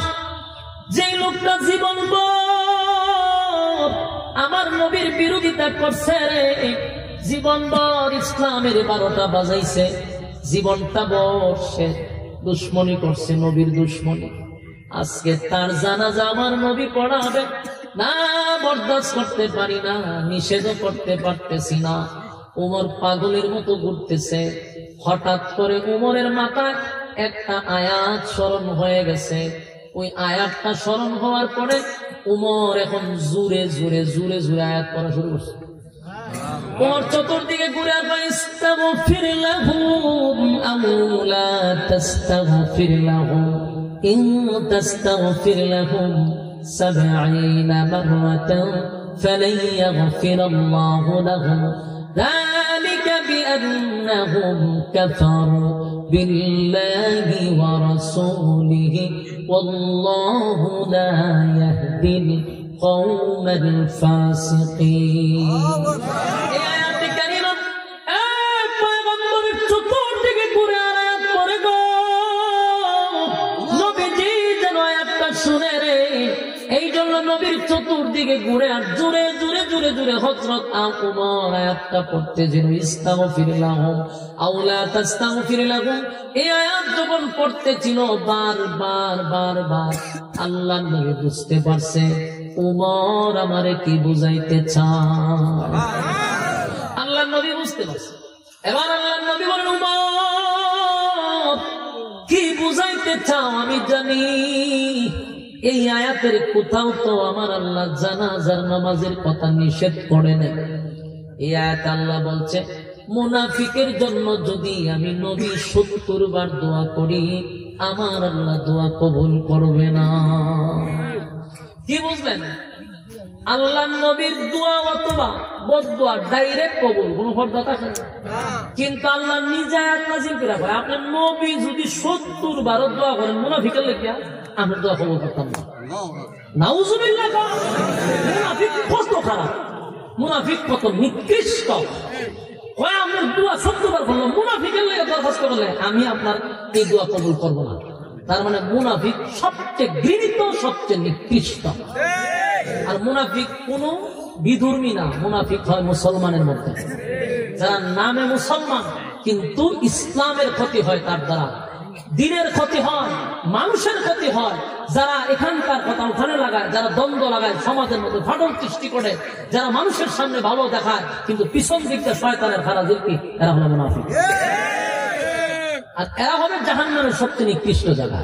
Speaker 1: যে লোকটা জীবন আমার নবীর বিরোধিতা করছে রে, জীবনভর ইসলামের 12টা বাজাইছে, জীবনটা বর্ষে দুশ্মনী করছে, নবীর দুশ্মনী, আজকে তার জানাজা আমার নবী পড়াবে না, বরদাস্ত করতে পারি না, নিষেধও করতে পারতেছি না। উমর পাগলের মতো ঘুরতেছে। হঠাৎ করে উমরের মাথায় একটা আয়াত স্মরণ হয়ে গেছে। ওই আয়াতটা স্মরণ হওয়ার পরে উমর এখন জোরে জোরে জোরে জোরে আয়াত পড়া শুরু করছে। উমর চতুর্দিকে ঘুরে আর ইস্তাগফির লাহুম আও লা তাস্তাগফির লাহুম ইন তাস্তাগফির লাহুম 70 মাররাতান ফালান ইয়াগফিরাল্লাহু লাহুম ذلك بأنهم كفروا بالله ورسوله والله لا يهدي القوم الفاسقين. এই জন্য নবীর চতুর্দিকে ঘুরে আর জুড়ে জুড়ে জুড়ে জুড়ে হযরত উমর আয়াতটা পড়তে যেন ইস্তাগফির লাহুম আও লা তাস্তাগফির লাহুম, এই আয়াত যখন পড়তেছিল বারবার বারবার আল্লাহর নবী বুঝতে পারছে উমর আমারে কি বুঝাইতে চায়। আল্লাহর নবী বুঝতে পারছে। এবার আল্লাহর নবী বলেন, উমর কি বুঝাইতে চাও আমি জানি। এই আয়াতের কোথাও তো আমার আল্লাহ জানাজার নামাজের কথা নিষেধ করে নেন। এই আয়াত আল্লাহ বলছে মুনাফিকের জন্য যদি আমি নবী 70 বার দোয়া করি আমার আল্লাহ দোয়া কবুল করবে না। কি বুঝলেন? আল্লাহ নবীর দোয়া অথবা বদদোয়া ডাইরেক্ট কবুল, কোন ফর্দা থাকে না। কিন্তু আল্লাহ নিজে আয়াত নাযিল করে রাখে আপনার নবী যদি 70 বার দোয়া করেন মুনাফিকের লেগে আমি দোয়া কবুল করতাম না। নাউজুবিল্লাহ। মুনাফিক কত খারাপ, মুনাফিক কত নিকৃষ্ট। আপনার দোয়া 70 বার করলাম মুনাফিকের লেগে দরখাস্ত করলে আমি আপনার এই দোয়া কবুল করবো না। তার মানে মুনাফিক সবচেয়ে ঘৃণিত, সবচেয়ে নিকৃষ্ট। আর মুনাফিক কোন বিধর্মী না, মুনাফিক হয় মুসলমানের মধ্যে যারা নামে মুসলমান কিন্তু ইসলামের ক্ষতি হয় তার দ্বারা, দিনের ক্ষতি হয়, মানুষের ক্ষতি হয়। যারা এখানকার কথা ওখানে লাগায়, যারা দ্বন্দ্ব লাগায়, সমাজের মধ্যে ফাটল সৃষ্টি করে, যারা মানুষের সামনে ভালো দেখায় কিন্তু পিছন দিকটা শয়তানের খারাজিলকি, এরা হলো মুনাফিক। আর এরা হবে জাহান্নামের সবচেয়ে নিকৃষ্ট জায়গা।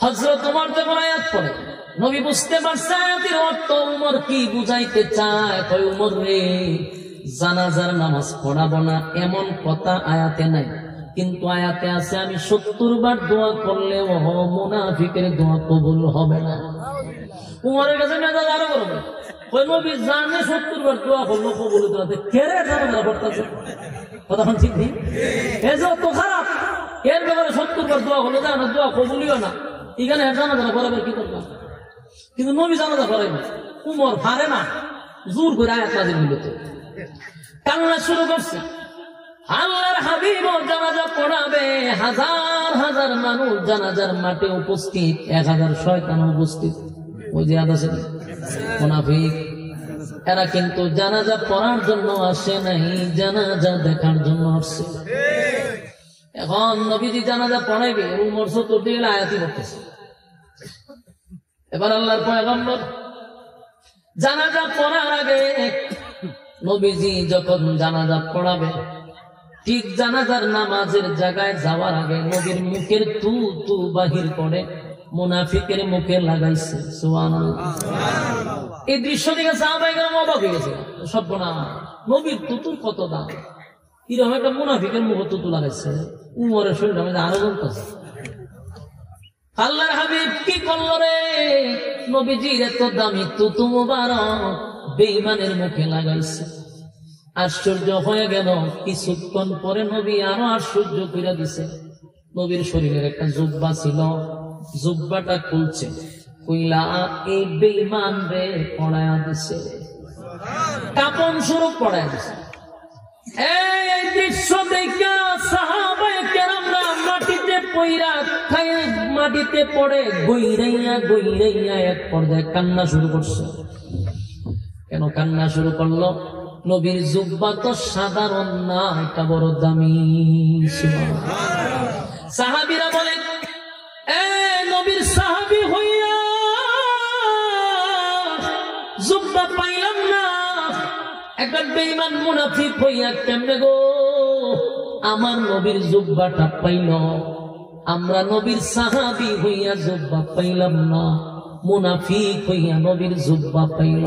Speaker 1: হযরত ওমর যখন আয়াত পড়ে নবী বুঝতে পারছে আয়াতের অর্থ ওমর কি বুঝাইতে চায়। কয় ওমর রে, জানাজার নামাজ পড়াবো না এমন কথা আয়াতে নাই, কিন্তু আয়াতে আছে আমি 70 বার দোয়া করলেও মুনাফিকের দোয়া কবুল হবে না। উমরের কাছে মেজাজ আরো গরম। কই নবী জানে 70 বার দোয়া করলো কবুল হতে, কেরে জানাজা পড়তাছে? কথা ঠিক নেই, এ যত খারাপ। এর ব্যাপারে 70 বার দোয়া করলো জানা দোয়া কবুলিও না, এখানে জানাজা পড়াবে কি করবা? কিন্তু নবী জানাজা পড়াইবে, উমর পারে না, জোর করে আয়াত নাযিল হইলো। কান্না শুরু করছে। আল্লাহর হাবিব জানাজা পড়াবে, হাজার হাজার মানুষ জানাজার মাঠে উপস্থিত, 1000 শয়তান উপস্থিত। ওই যে আছে মুনাফিক, এরা কিন্তু জানাজা পড়ার জন্য আসে নাই, জানাজা দেখার জন্য আসছে। এখন নবীজি জানাজা পড়াইবে, উমর চতুর্দিকে আয়াতি করতেছে। এবার আল্লাহর পয়গম্বর জানাজা পড়ার আগে নবীজি যখন জানাজা পড়াবে, ঠিক জানাজার নামাজের জায়গায় যাওয়ার আগে নবীর মুখের তু তু বাহির করে মুনাফিকের মুখে লাগাইছে। সুবহানাল্লাহ। এই দৃশ্য দেখে সাহাবায়ে-কেরাম অবাক হয়ে গেছে। সর্বনাশ, নবীর তুতুর কত দাম, এরকম একটা মুনাফিকের মুখে তুতু লাগাইছে। উমরের শরীর আমাদের আরো জ্বলতেছে। আল্লাহর হাবিব কি করলো রে? নবীজির এত দামি তুতু মুবারক বেঈমানের মুখে লাগাইছে। আশ্চর্য হয়ে গেল। কিছুক্ষণ পরে নবী আরো আশ্চর্য করে দিছে। নবীর শরীরের একটা জুব্বা ছিল, জুব্বাটা খুলছে, কইলা এই বেঈমান রে পড়ায়া দিছে, কাপন স্বরূপ পড়ায়া দিছে। এই দৃশ্য দেখা সাহাবায়ে-কেরামরা মাটিতে পইরা খায়, মাটিতে পড়ে গইরাইয়া গইরাইয়া এক পর্যায়ে কান্না শুরু করছে। কেন কান্না শুরু করলো? নবীর জুব্বা তো সাধারণ না, এটা বড় দামি। সাহাবীরা বলে, এ নবীর সাহাবী হইয়া জুব্বা পাইলাম না, একটা বেঈমান মুনাফিক হইয়া কেমনে গো আমার নবীর জুব্বাটা পাইল? আমরা নবীর সাহাবী হইয়া জুব্বা পাইলাম না, মুনাফিক হইয়া নবীর জুব্বা পাইল।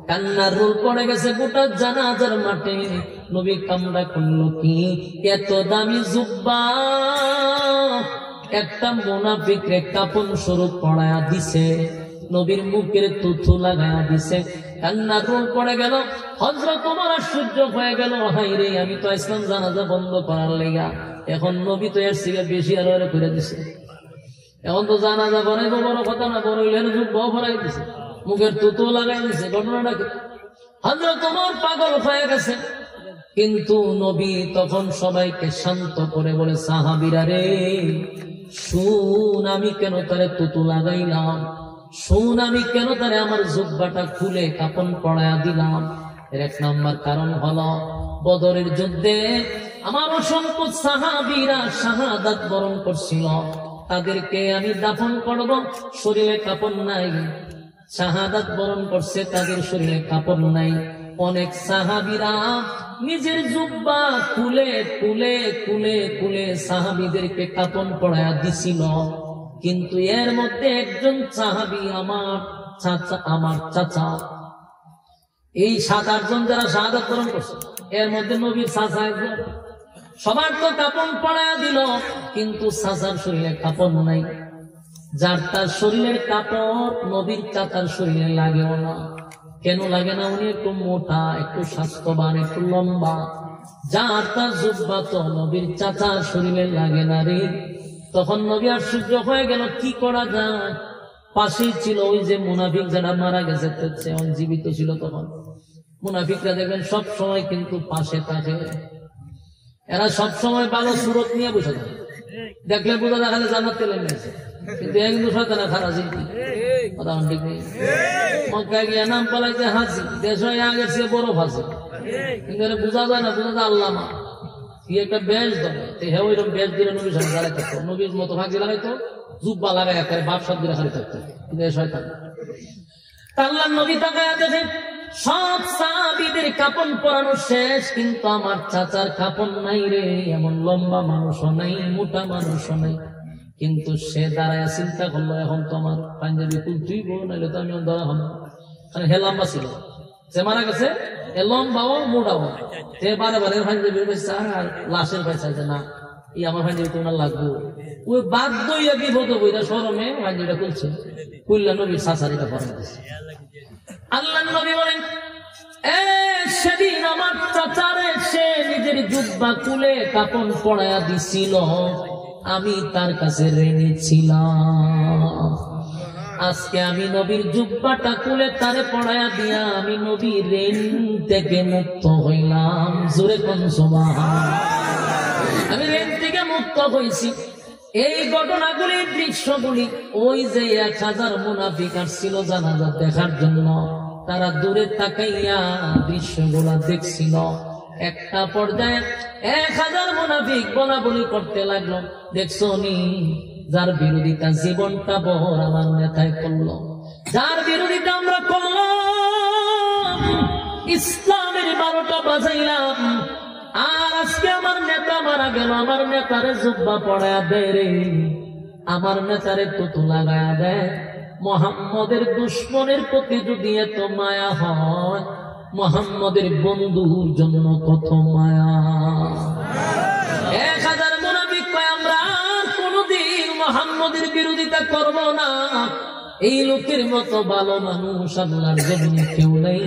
Speaker 1: কান্নার রোল পড়ে গেছে গোটা জানাজার মাঠে। নবী কামড়া করলো কি, এত দামি জুব্বা একটা মুনাফিকরে কাপন স্বরূপ পড়ায়া দিছে, নবীর মুখের তুথু লাগায়া দিছে। কান্নার রোল পড়ে গেল। হযরত ওমর আশ্চর্য হয়ে গেল, হায় রে, আমি তো ইসলাম জানাজা বন্ধ করার লেগা, এখন নবী তো এর থেকে বেশি আরো করে দিছে। এখন তো জানাজা পড়াইবো বড় কথা না, বড় হইলে জুব্বাও পড়াই দিছে, মুখের তুতু লাগাই দিছে। ঘটনাটা কি? হযরত ওমর পাগল হয়ে গেছে। কিন্তু নবী তখন সবাইকে শান্ত করে বলে, সাহাবীরা রে শুন, আমি কেন তারে তুতু লাগাইলাম, শুন আমি কেন তারে আমার জুব্বাটা খুলে কাপন পড়ায়া দিলাম। এর এক নাম্বার কারণ হলো বদরের যুদ্ধে আমার অসংখ্য সাহাবীরা শাহাদাত বরণ করছিল, তাদেরকে আমি দাফন করব, শরীরে কাপড় নাই। শাহাদাত বরণ করছে, তাদের শরীরে কাপড় নাই। অনেক সাহাবীরা নিজের জুব্বা খুলে খুলে খুলে খুলে সাহাবীদেরকে কাপন পড়ায়া দিছিল। কিন্তু এর মধ্যে একজন সাহাবী আমার চাচা, এই 7-8 জন যারা শাহাদাত বরণ করছে এর মধ্যে নবীর চাচা একজন। সবার তো কাপন পড়ায় দিল, কিন্তু চাচার শরীরে কাপন নাই। যার তার শরীরের কাপড় নবীর চাচার শরীরে লাগেও না। কেন লাগে না? উনি একটু মোটা, একটু স্বাস্থ্যবান, একটু লম্বা। যার তার জুব্বা তো নবীর চাচার শরীরে লাগে না রে। তখন নবী আশ্চর্য হয়ে গেল, কি করা যায়? পাশেই ছিল ওই যে মুনাফিক যারা মারা গেছে, জীবিত ছিল তখন। মুনাফিকরা দেখবেন সব সময় কিন্তু পাশে থাকে, এরা সব সময় ভালো সুরত নিয়ে বসে থাকে। দেখলে বোঝা দেখা যায় জান্নাত তেলে নিয়েছে, কিন্তু এ কিন্তু শয়তানের খারাপ জিনিস। কথা ঠিক নেই। মক্কায় গিয়ে নাম পালাইছে হাসি, দেশ হয়ে আগের চেয়ে বড় ফাঁসি, কিন্তু এটা বোঝা যায় না। বোঝা যায় আল্লামা কি একটা বেশ ধরে, হ্যাঁ ওইরকম বেশ দিলে নবীর সাথে দাঁড়াই থাকতো, নবীর মতো ফাঁকি লাগাইতো, জুব্বা লাগাই একটা বাপ সব দিলে খালি থাকতো, কিন্তু এ শয়তান। আল্লাহ নবী তাকায়া দেখে সব সাহাবীদের কাপন পরানো শেষ, কিন্তু আমার চাচার কাপন নাই রে। এমন লম্বা মানুষও নাই, মোটা মানুষও নাই। কিন্তু সে দাঁড়ায় চিন্তা করলো, এখন তো আমার পাঞ্জাবি তুলতেই বল, নাহলে তো আমি ধরা হব। কারণ হে লম্বা ছিল, সে মারা গেছে, এ লম্বাও মোটাও। সে বারে বারে পাঞ্জাবির পয়সা আর লাশের পয়সা যে না, এই আমার পাঞ্জাবি তোমার লাগবে। ওই বাধ্য হইয়া বিপদ বইটা সরমে পাঞ্জাবিটা খুলছে, খুললে নবীর চাচারিটা পরাই দিচ্ছে। আল্লাহ নবী বলেন, সেদিন আমার চাচারে সে নিজের জুব্বা খুলে কাপন পড়াইয়া দিছিল, আমি তার কাছে ঋণী ছিলাম। আজকে আমি নবীর জুব্বাটা খুলে তারে পড়াইয়া দিয়া আমি নবীর ঋণ থেকে মুক্ত হইলাম। জোরে কোন সুবহান। আমি ঋণ থেকে মুক্ত হয়েছি। এই ঘটনাগুলি, দৃশ্যগুলি, ওই যে 1000 মুনাফিক আসছিল জানাজা দেখার জন্য, তারা দূরে তাকাইয়া দৃশ্যগুলা দেখছিল। একটা পর্যায়ে 1000 মুনাফিক বলা বলি করতে লাগলো, দেখছো নি যার বিরোধিতা জীবনটা বহর আমার নেতায় করলো, যার বিরোধিতা আমরা করলাম, ইসলামের 12টা বাজাইলাম, আর আজকে আমার নেতা মারা গেল, আমার নেতারে জুব্বা পড়ায়া দেয় রে, আমার নেতারে তুতু লাগায়া দেয়। মুহাম্মদের দুশ্মনের প্রতি যদি এত মায়া হয়, মুহাম্মদের বন্ধুর জন্য কত মায়া। 1000 মুনাফিক কয় আমরা কোনদিন মুহাম্মদের বিরোধিতা করব না। এই লোকের মতো ভালো মানুষ আল্লাহর জমিনে কেউ নেই।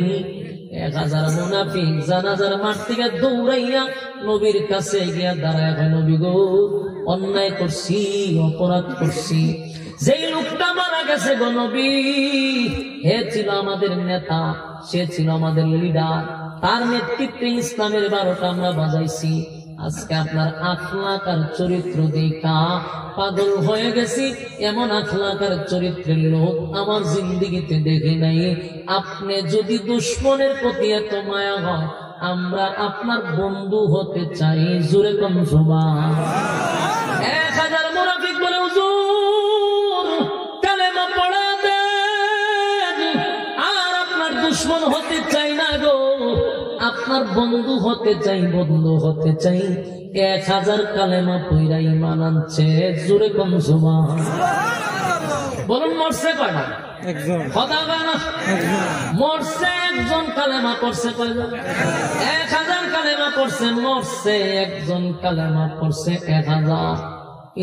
Speaker 1: 1000 মুনাফিক জানাজার মাঠ থেকে দৌড়াইয়া নবীর কাছে গিয়া দাঁড়ায়, নবী গো, অন্যায় করছি, অপরাধ করছি। যেই লোকটা মারা গেছে গো নবী, হে ছিল আমাদের নেতা, সে ছিল আমাদের লিডার, তার নেতৃত্বে ইসলামের 12টা আমরা বাজাইছি। আজকে আপনার আখলাক আর চরিত্র দেখা পাগল হয়ে গেছি। এমন আখলাক আর চরিত্রের লোক আমার জিন্দেগিতে দেখি নাই। আপনি যদি দুশ্মনের প্রতি এত মায়া হয়, আমরা আপনার বন্ধু হতে চাই। জোরে কোন সুবহান। 1000 মুনাফিক বলে, হুজুর কালেমা পড়া দেন, আর আপনার দুশ্মন হতে চাই না গো, আপনার বন্ধু হতে চাই, বন্ধু হতে চাই। 1000 কালেমা পইরা ঈমান আনছে। জোরে কোন সুবহান। বলুন মরছে কয়টা? একজন। কথা কয় না? মরছে একজন। কালেমা পড়ছে কয়জন? 1000 কালেমা পড়ছে, মরছে একজন। কালেমা পড়ছে 1000।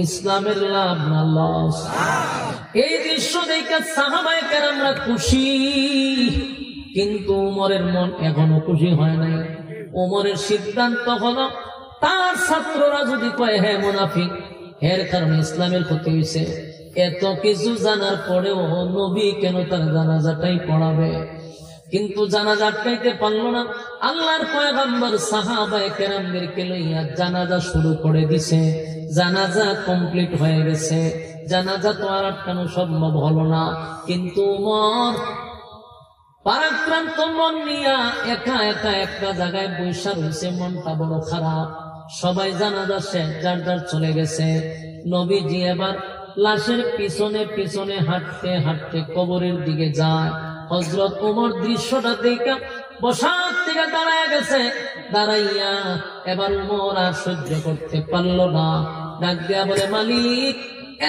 Speaker 1: ইসলামের লাভ না লস? এই দৃশ্য দেখে সাহাবায়ে কেরামরা খুশি, কিন্তু উমরের মন এখনো খুশি হয় নাই। উমরের সিদ্ধান্ত হলো, তার ছাত্ররা যদি কয় হ্যাঁ মুনাফিক, এর কারণে ইসলামের ক্ষতি হয়েছে, এত কিছু জানার পরেও নবী কেন তার জানাজাটাই পড়াবে? কিন্তু জানাজা আটকাইতে পারল না। আল্লাহর পয়গম্বর সাহাবায়ে কেরামদেরকে লইয়া জানাজা শুরু করে দিছে। জানাজা কমপ্লিট হয়ে গেছে। জানাজা তো আর আটকানো সম্ভব হলো না। কিন্তু উমর পারাক্রান্ত মন নিয়া একা একা একটা জায়গায় বৈশা রয়েছে, মনটা বড় খারাপ। সবাই জানাজা শেষ, যার যার চলে গেছে। নবীজি এবার লাশের পিছনে পিছনে হাঁটতে হাঁটতে কবরের দিকে যায়। হযরত ওমর দৃশ্যটা দেখা বসার থেকে দাঁড়ায় গেছে। দাঁড়াইয়া এবার ওমর আর সহ্য করতে পারল না, ডাক দিয়া বলে, মালিক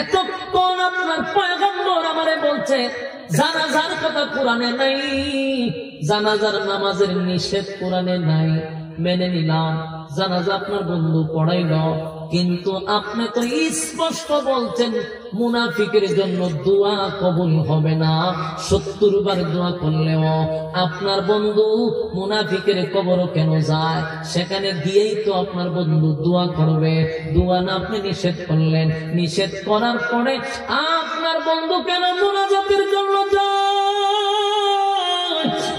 Speaker 1: এতক্ষণ আপনার পয়গম্বর আমারে বলছে জানাজার কথা কোরআনে নাই, জানাজার নামাজের নিষেধ কোরআনে নাই, মেনে নিলাম, জানাজা আপনার বন্ধু পড়াইল, কিন্তু আপনি তো স্পষ্ট বলছেন মুনাফিকের জন্য দোয়া কবুল হবে না। 70 বার দোয়া করলেও আপনার বন্ধু মুনাফিকের কবরও কেন যায়? সেখানে গিয়েই তো আপনার বন্ধু দোয়া করবে, দোয়া না আপনি নিষেধ করলেন, নিষেধ করার পরে আপনার বন্ধু কেন মুনাজাতের জন্য যায়?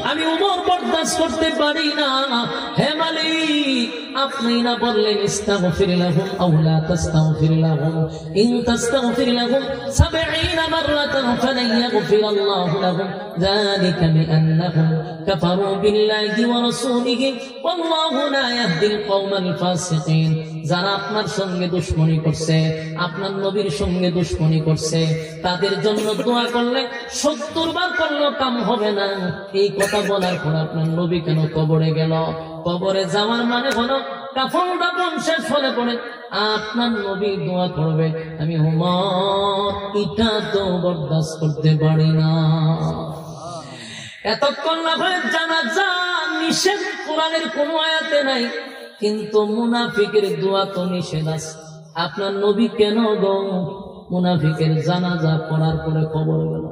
Speaker 1: আমি উমর বরদাস্ত করতে পারি না। হে মালিক, আপনি না বললেন ইস্তাগফির লাহুম আও লা তাস্তাগফির লাহুম, ইন তাস্তাগফির লাহুম 70 মাররাতান ফালান ইয়াগফিরাল্লাহু লাহুম, যালিকা বিআন্নাহুম কাফারু বিল্লাহি ওয়া রাসূলিহি ওয়াল্লাহু লা ইয়াহদিল কওমাল ফাসিকিন। যারা আপনার সঙ্গে দুশমনি করছে, আপনার নবীর সঙ্গে দুশমনি করছে, তাদের জন্য দোয়া করলে 70 বার করলেও কাম হবে না। এই কথা বলার পর আপনার নবী কেন কবরে গেল? কবরে যাওয়ার মানে হলো কাফন দাফন শেষ হলে পরে আপনার নবী দোয়া করবে। আমি উমর এটা তো বরদাস্ত করতে পারি না। এতক্ষণ না হয় জানাজা নিষেধ কোরআনের কোন আয়াতে নাই, কিন্তু মুনাফিকের দোয়া তো নিষেধ আছে। আপনার নবী কেন গো মুনাফিকের জানাজা পড়ার পরে কবরে গেল?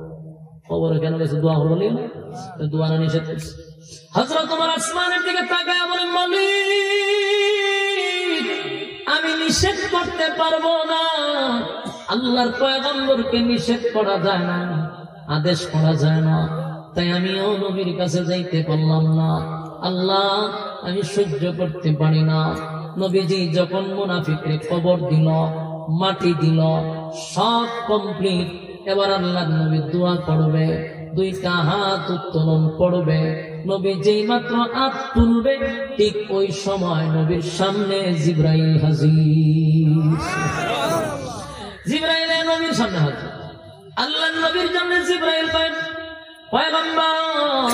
Speaker 1: কবরে কেন গেছে? দোয়া হলো না, দোয়া না নিষেধ করছে। হযরত ওমর আসমানের দিকে তাকায় বলেন, মালিক আমি নিষেধ করতে পারবো না, আল্লাহর পয়গম্বরকে নিষেধ করা যায় না, আদেশ করা যায় না, তাই আমিও নবীর কাছে যাইতে পারলাম না। আল্লাহ আমি সহ্য করতে পারি না। নবীজি যখন মুনাফিকরে কবর দিল, মাটি দিল, সব কমপ্লিট, এবার আল্লাহর নবী দোয়া করবে, 2টা হাত উত্তোলন করবে। নবী যেই মাত্র হাত তুলবে, ঠিক ওই সময় নবীর সামনে জিবরাইল হাজির। জিবরাইল নবীর সামনে হাজির। আল্লাহর নবীর সামনে জিবরাইল কয়, পয়গম্বর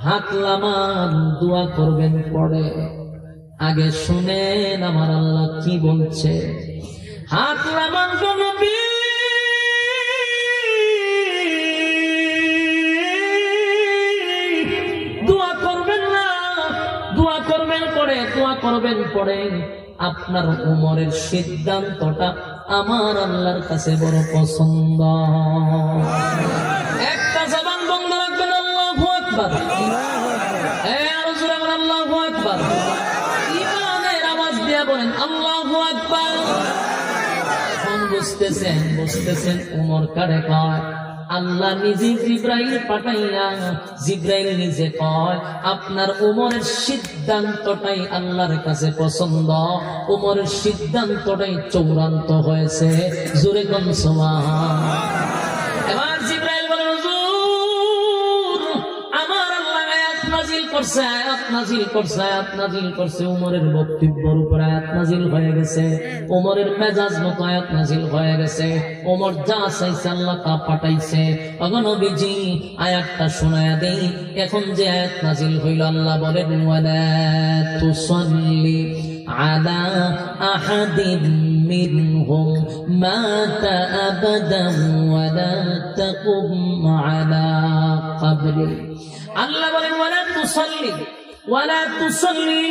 Speaker 1: হাত লামান, দোয়া করবেন পরে, আগে শুনেন আমার আল্লাহ কি বলছে। হাত লামান তো নবী দোয়া করবেন না, দোয়া করবেন পরে, দোয়া করবেন পরে। আপনার উমরের সিদ্ধান্তটা আমার আল্লাহর কাছে বড় পছন্দ। একটা জবান বন্ধ রাখবেন, আল্লাহু আকবার। আরো জোরে বলেন আল্লাহু আকবার। ঈমানের আওয়াজ দিয়ে বলেন আল্লাহু আকবার। বুঝতেছেন, বুঝতেছেন উমর কারে কয়? আল্লাহ নিজে জিবরাইল পাঠাইয়া, জিবরাইল নিজে কয় আপনার উমরের সিদ্ধান্তটাই আল্লাহর কাছে পছন্দ, উমরের সিদ্ধান্তটাই চূড়ান্ত হয়েছে। জোরে কোন সুবহান। এবার জিবরাইল বলেন, হুজুর আমার আল্লাহ আয়াত নাজিল করছে, আয়াত নাজিল করছে, আয়াত নাজিল করছে। উমরের বক্তব্যের উপর আয়াত নাজিল হয়ে গেছে, উমরের মেজাজ মতো আয়াত নাজিল হয়ে গেছে। উমর যা চাইছে আল্লাহ তা পাঠাইছে। ওগো নবীজি আয়াতটা শোনায়া দেই। এখন যে আয়াত নাজিল হইল, আল্লাহ বলেন, ওয়ালা তুসাল্লি আলা আহাদিন মিনহুম মাতা আবাদান ওয়ালা তাকুম আলা কবরি। আল্লাহ বলেন ওয়ালা তুসাল্লি, ওয়ালা তুসাল্লি।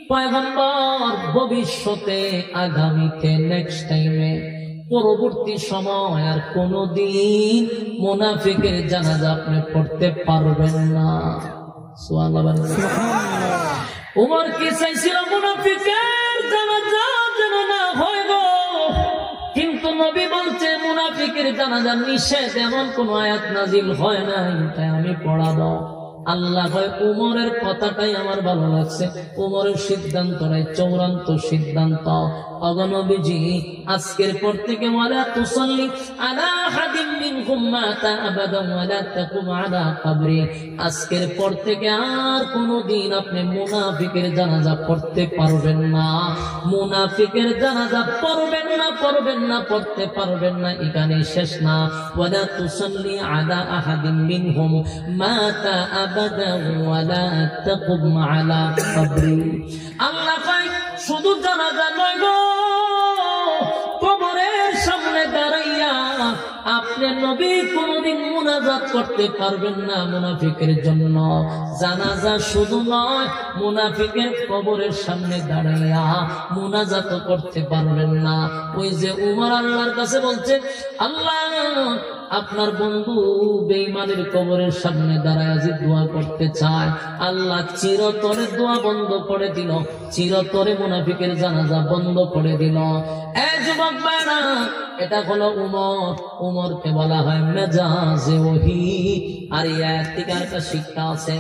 Speaker 1: পয়গম্বর ভবিষ্যতে, আগামীতে, নেক্সট টাইমে, পরবর্তী সময় আর কোনদিন মুনাফিকের জানাজা আপনি পড়তে পারবেন না। সুবহানাল্লাহ। উমর কি চাইছিল মুনাফিকের জানাজা যেন না হয় গো, কিন্তু নবী বলছে মুনাফিকের জানাজা নিষেধ, এমন কোন আয়াত নাজিল হয় নাই, তাই আমি পড়াবো। আল্লাহ কয় উমরের কথাটাই আমার ভালো লাগছে, উমরের সিদ্ধান্তটাই চূড়ান্ত সিদ্ধান্ত। ওগো নবীজি আজকের পর থেকে ওয়ালা তুসাল্লি আলা আহাদিন মিনকুম মাতা আবাদান ওয়ালা তাকুম আলা কবরি। আজকের পর থেকে আর কোনদিন আপনি মুনাফিকের জানাজা পড়তে পারবেন না, মুনাফিকের জানাজা পড়বেন না, পড়বেন না, পড়তে পারবেন না। এখানে শেষ না, ওয়ালা তুসাল্লি আলা আহাদিন মিনহুম মাতা আবাদান ওয়ালা তাকুম আলা কবরি। আল্লাহ কয় শুধু জানাজা নয় গো, কবরের সামনে নবী কোনদিন মুনাজাত করতে পারবেন না মুনাফিকের জন্য। জানাজা শুধু নয়, মুনাফিকের কবরের সামনে দাঁড়াইয়া মুনাজাত করতে পারবেন না। ওই যে উমর আল্লাহর কাছে বলছে, আল্লাহ আপনার বন্ধু বেঈমানের কবরের সামনে দাঁড়ায় যে দোয়া করতে চায়, আল্লাহ চিরতরে দোয়া বন্ধ করে দিল, চিরতরে মুনাফিকের জানাজা বন্ধ করে দিল। এই যুবক ভাইরা, এটা হলো উমর। উমরকে বলা হয় মেজাজে ওহী। আর এই আয়াত থেকে একটা শিক্ষা আছে,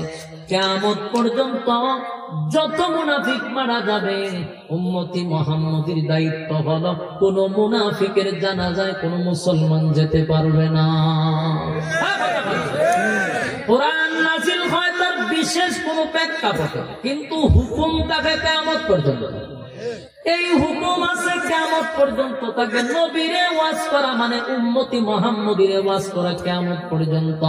Speaker 1: কিয়ামত পর্যন্ত যত মুনাফিক মারা যাবে, উম্মতি মুহাম্মদের দায়িত্ব হলো কোন মুনাফিকের জানাজায় কোন মুসলমান যেতে পারবে না। কোরআন নাযিল হয় তার বিশেষ কোন প্রেক্ষাপটে, কিন্তু হুকুম থাকে কিয়ামত পর্যন্ত। এই হুকুম আছে কিয়ামত পর্যন্ত তাকে নবীরে ওয়াজ করা, মানে উম্মতি মুহাম্মদীরে ওয়াজ করা কিয়ামত পর্যন্ত।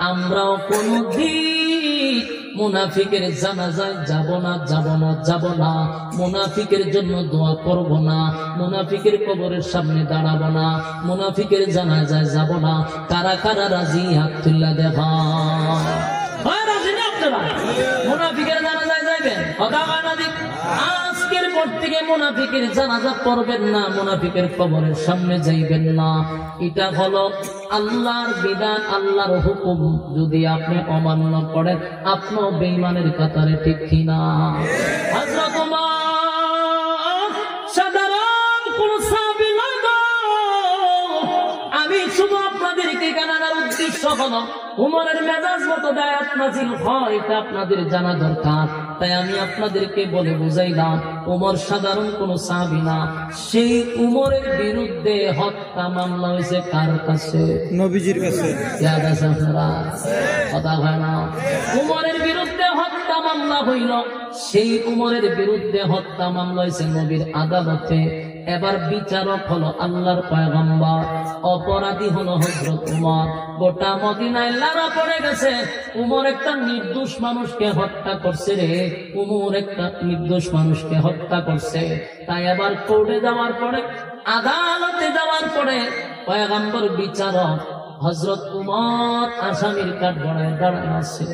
Speaker 1: আমরাও কোনদিন মুনাফিকের জানাজায় যাব না, যাব না, যাব না। মুনাফিকের জন্য দোয়া করব না, মুনাফিকের কবরের সামনে দাঁড়াবো না, মুনাফিকের জানাজায় যাব না। কারা কারা রাজি হাত তুলে দেখা? রাজি না আপনারা? মুনাফিকের জানাজায় যাইবেন? আজকের পর থেকে মুনাফিকের জানাজা পড়বেন না, মুনাফিকের কবরের সামনে যাইবেন না। এটা হলো আল্লাহর বিধান, আল্লাহর হুকুম। যদি আপনি অমান্য করেন, আপনিও বেঈমানের কাতারে, ঠিক কিনা? হযরত ওমর সাধারণ কোন সাহাবী নয়। আমি শুধু আপনাদেরকে জানানোর উদ্দেশ্য হলো উমরের মেজাজ মতো আয়াত নাযিল হয়, এটা আপনাদের জানা দরকার। তাই আমি আপনাদেরকে বলে বুঝাইলাম, উমর সাধারণ কোন সাহাবী না। সেই উমরের বিরুদ্ধে হত্যা মামলা হয়েছে কার কাছে? নবীজির কাছে। ইয়াদ আছে আপনারা? কথা হয় না? উমরের বিরুদ্ধে হত্যা মামলা হইল, সেই উমরের বিরুদ্ধে হত্যা মামলা হয়েছে নবীর আদালতে। এবার বিচারক হলো আল্লাহর পয়গম্বর, অপরাধী হলো হযরত উমর। গোটা মদিনায় লারা পড়ে গেছে, উমর একটা নির্দোষ মানুষকে হত্যা করছে রে, উমর একটা নির্দোষ মানুষকে হত্যা করছে। তাই আবার কোর্টে যাওয়ার পরে, আদালতে যাওয়ার পরে পয়গম্বর বিচারক হযরত উমর আসামির কাঠগড়ায় দাঁড়ায় আছে।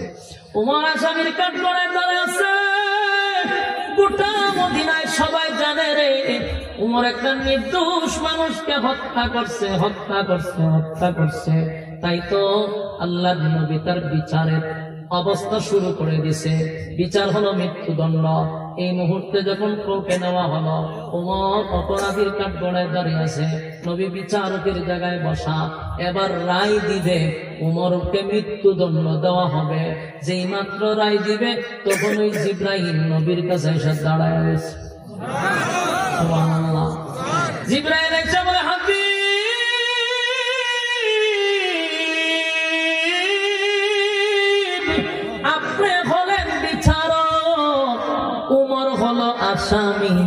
Speaker 1: উমর আসামির কাঠগড়ায় দাঁড়ায় আছে। গোটা মদিনায় সবাই জানে রে, উমর একটা নির্দোষ মানুষকে হত্যা করছে, হত্যা করছে, হত্যা করছে। তাই তো আল্লাহর নবী তার বিচারের অবস্থা শুরু করে দিছে। বিচার হলো মৃত্যুদণ্ড। এই মুহূর্তে যখন কোর্টে নেওয়া হলো, উমর অপরাধীর কাঠগড়ায় দাঁড়িয়ে আছে, নবী বিচারকের জায়গায় বসা। এবার রায় দিবে, উমরকে মৃত্যুদণ্ড দেওয়া হবে। যেই মাত্র রায় দিবে, তখন ওই জিবরাইল নবীর কাছে এসে দাঁড়ায় আছে। সুবহানাল্লাহ। জিবরাইল এসে বলে, হাবিব আপনি হলেন বিচারক, উমর হলো আসামি,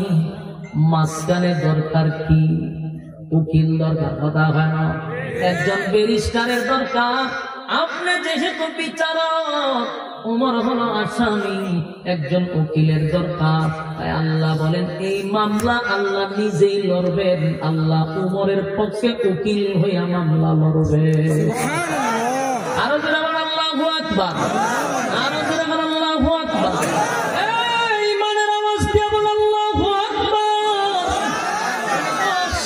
Speaker 1: মাঝখানে দরকার কি? উকিল দরকার। কথা হয় না? একজন ব্যারিস্টারের দরকার। আপনি যেহেতু বিচারক, উমর হলো আসামি, একজন উকিলের দরকার। তাই আল্লাহ বলেন, এই মামলা আল্লাহ নিজেই লড়বেন। আল্লাহ উমরের পক্ষে উকিল হইয়া মামলা লড়বে। আরো জোরে বলেন আল্লাহু আকবার, আরো জোরে বলেন আল্লাহু আকবার। এই ইমানের আওয়াজ দিয়ে বলেন আল্লাহু আকবার।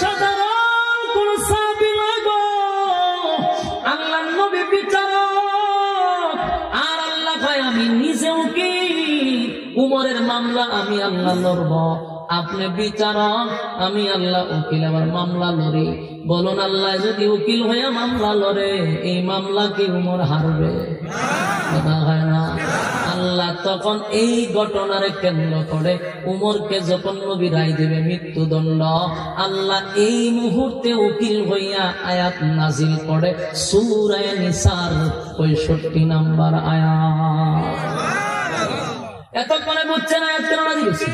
Speaker 1: সাধারণ কোন সাহাবী নয় গো, আল্লাহর নবী বিচারক। আর আল্লাহ ভাই, আমি নিজে উকিল, উমরের মামলা আমি আল্লাহ লড়ব। আপনি বিচারক, আমি আল্লাহ উকিল, আমার মামলা লড়ি। বলুন, আল্লাহ যদি উকিল হইয়া মামলা লড়ে, এই মামলা কি উমর হারবে? কথা হয় না? আল্লাহ তখন এই ঘটনার কেন্দ্র করে উমরকে যখন নবী রায় দিবে মৃত্যুদণ্ড, আল্লাহ এই মুহূর্তে উকিল হইয়া আয়াত নাজিল করে সূরা নিসার 65 নম্বর আয়াত। এতক্ষণে বুঝছেন আয়াত কেন নাজিল হয়েছে?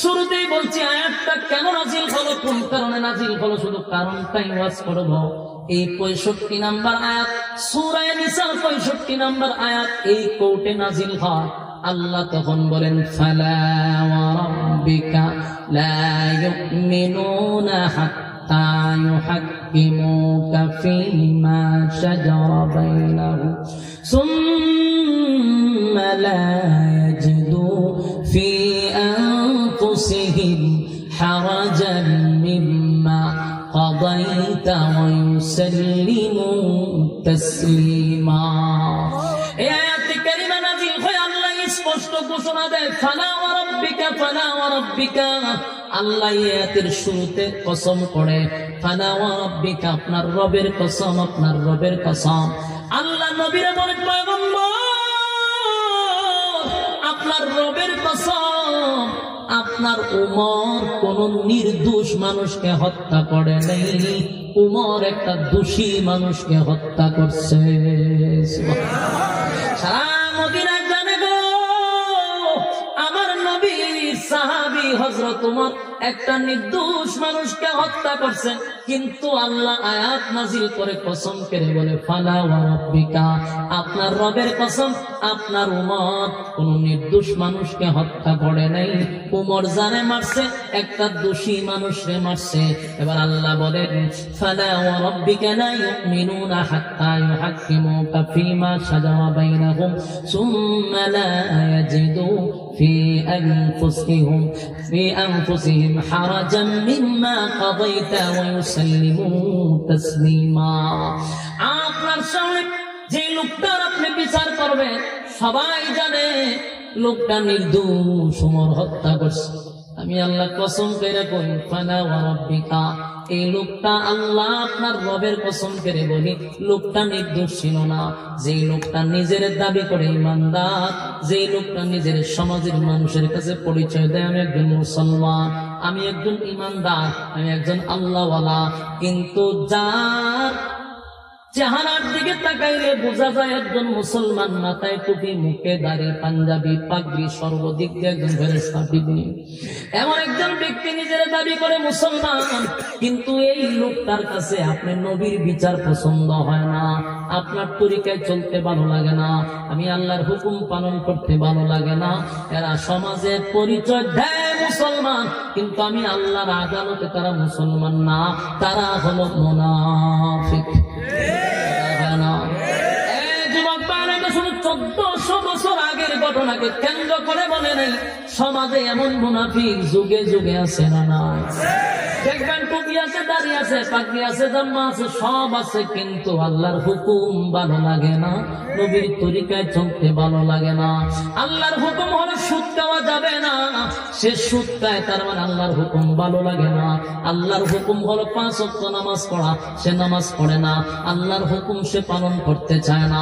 Speaker 1: শুরুতেই বলছি আয়াতটা কেন নাজিল হলো, কোন কারণে নাজিল হলো, শুধু কারণটাই ওয়াজ করব। এই 65 নম্বর আয়াত সূরা নিসার 65 নম্বর আয়াত এই কোর্টে নাজিল হয়। আল্লাহ তখন বলেন, ফালা ওয়া রাব্বিকা লা ইউমিনুনা হাত্তা يحكموك فيما شجر بينهم ثم لا يجدوا في أنفسهم حرجا مما قضيت ويسلموا تسليما. এই আয়াতে কারিমা নাযিল হয়ে আল্লাহ স্পষ্ট ঘোষণা দেয়, ফালা ওয়া রাব্বিকা, ফালা ওয়া রাব্বিকা। আল্লাহ আয়াতের শুরুতে কসম করে, ফালা ওয়া রাব্বিকা, আপনার রবের কসম, আপনার রবের কসম। আল্লাহ নবীরে বলে, পয়গম্বর আপনার রবের কসম, আপনার উমর কোন নির্দোষ মানুষকে হত্যা করে নাই, উমর একটা দোষী মানুষকে হত্যা করছে। সারা মদিনা জানে গো, আমার নবীর সাহাবী হযরত উমর একটা নির্দোষ মানুষকে হত্যা করছেন, কিন্তু আল্লাহ আয়াত নাযিল করে কসম করে বলে, ফালা ওয়া রাব্বিকা, আপনার রবের কসম, আপনার উমর কোন নির্দোষ মানুষকে হত্যা করে নাই, উমর জানে মারছে, একটা দোষী মানুষকে মারছে। এবার আল্লাহ বলেন, ফালা ওয়া রাব্বিকা লা ইউমিনুনা হাত্তা ইউহাক্কিমুকা ফীমা শাজারা বাইনাহুম সুম্মা লা ইয়াজিদু ফি আনফুসিহিম হারাজান মিম্মা কাদাইতা ওয়া ইউসাল্লিমু তাসলিমা। আপনার সামনে যে লোকটার আপনি বিচার করবেন, সবাই জানে লোকটা নির্দোষ, উমর হত্যা করছে। আমি আল্লাহ কসম করে কই, ফালা ওয়া রাব্বিকা, এই লোকটা, আল্লাহ আপনার রবের কসম করে বলি, লোকটা নির্দোষ ছিল না। যে লোকটা নিজের দাবি করে ইমানদার, যে লোকটা নিজের সমাজের মানুষের কাছে পরিচয় দেয়, আমি একজন মুসলমান, আমি একজন ইমানদার, আমি একজন আল্লাহওয়ালা, কিন্তু যার চেহারার দিকে তাকাইলে বোঝা যায় একজন মুসলমান, মাথায় টুপি, মুখে দাড়ি, পাঞ্জাবি, পাগড়ি, সর্বদিক দিয়ে একজন ফেরেশতা বিধি, এমন একজন ব্যক্তি নিজের দাবি করে মুসলমান, কিন্তু এই লোকটার কাছে আপনি নবীর বিচার পছন্দ হয় না, আপনার তরিকায় চলতে ভালো লাগে না, আমি আল্লাহর হুকুম পালন করতে ভালো লাগে না। এরা সমাজে পরিচয় দেয় মুসলমান, কিন্তু আমি আল্লাহর আদালতে তারা মুসলমান না, তারা হলো মুনাফিক। 1400 বছর আগের ঘটনাকে কেন্দ্র করে বলে নাই, সমাজে এমন মুনাফিক যুগে যুগে আছে না নাই? দেখবেন টুপি আছে, দাড়ি আছে, পাগড়ি আছে, জাম্মা আছে, সব আছে, কিন্তু আল্লাহর হুকুম ভালো লাগে না, নবীর তরিকায় চলতে ভালো লাগে না। আল্লাহর হুকুম হলো সুদ খাওয়া যাবে না, সে সুদ খায়, তার মানে আল্লাহর হুকুম ভালো লাগে না। আল্লাহর হুকুম হলো 5 ওয়াক্ত নামাজ পড়া, সে নামাজ পড়ে না, আল্লাহর হুকুম সে পালন করতে চায় না।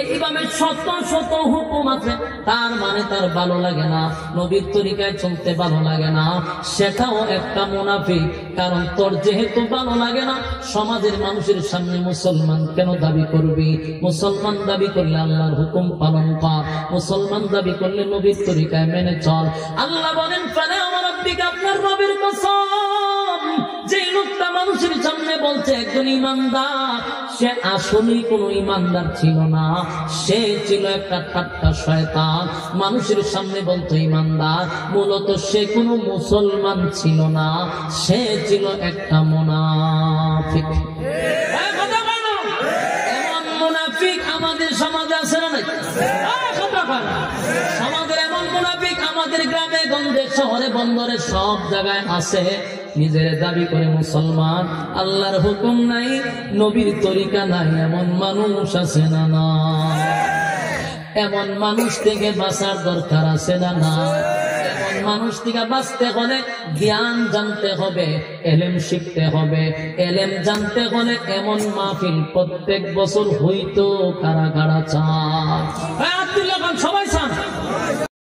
Speaker 1: এইভাবে শত শত হুকুম আছে, তার মানে তার ভালো লাগে না, নবীর তরিকায় চলতে ভালো লাগে না, সেটাও একটা মুনাফিক। কারণ তোর যেহেতু ভালো লাগে না, সমাজের মানুষের সামনে মুসলমান কেন দাবি করবি? মুসলমান দাবি করলে আল্লাহর হুকুম পালন কর, মুসলমান দাবি করলে নবীর তরিকায় মেনে চল। আল্লাহ বলেন, ফালা ওয়া রাব্বিকা, আপনার রবের কসম, যে লোকটা মানুষের সামনে বলছে একজন ইমানদার, সে আসলেই কোনো ইমানদার ছিল না, সে ছিল একটা ঠাট্টা শয়তান। মানুষের সামনে বলতো ইমানদার, মূলত সে কোনো মুসলমান ছিল না, সে ছিল একটা মুনাফিক। এমন মুনাফিক আমাদের সমাজে আছে না নাই? সমাজের এমন মুনাফিক আমাদের গ্রামে গঞ্জে, শহরে, বন্দরে, সব জায়গায় আছে। নিজের দাবি করে মুসলমান, আল্লাহর হুকুম নাই, নবীর তরিকা নাই, এমন মানুষ আছে না না? এমন মানুষ থেকে বাঁচার দরকার আছে না না? এমন মানুষ থেকে বাঁচতে হলে জ্ঞান জানতে হবে, এলেম শিখতে হবে। এলেম জানতে হলে এমন মাহফিল প্রত্যেক বছর হইতো কারা কারা চায়।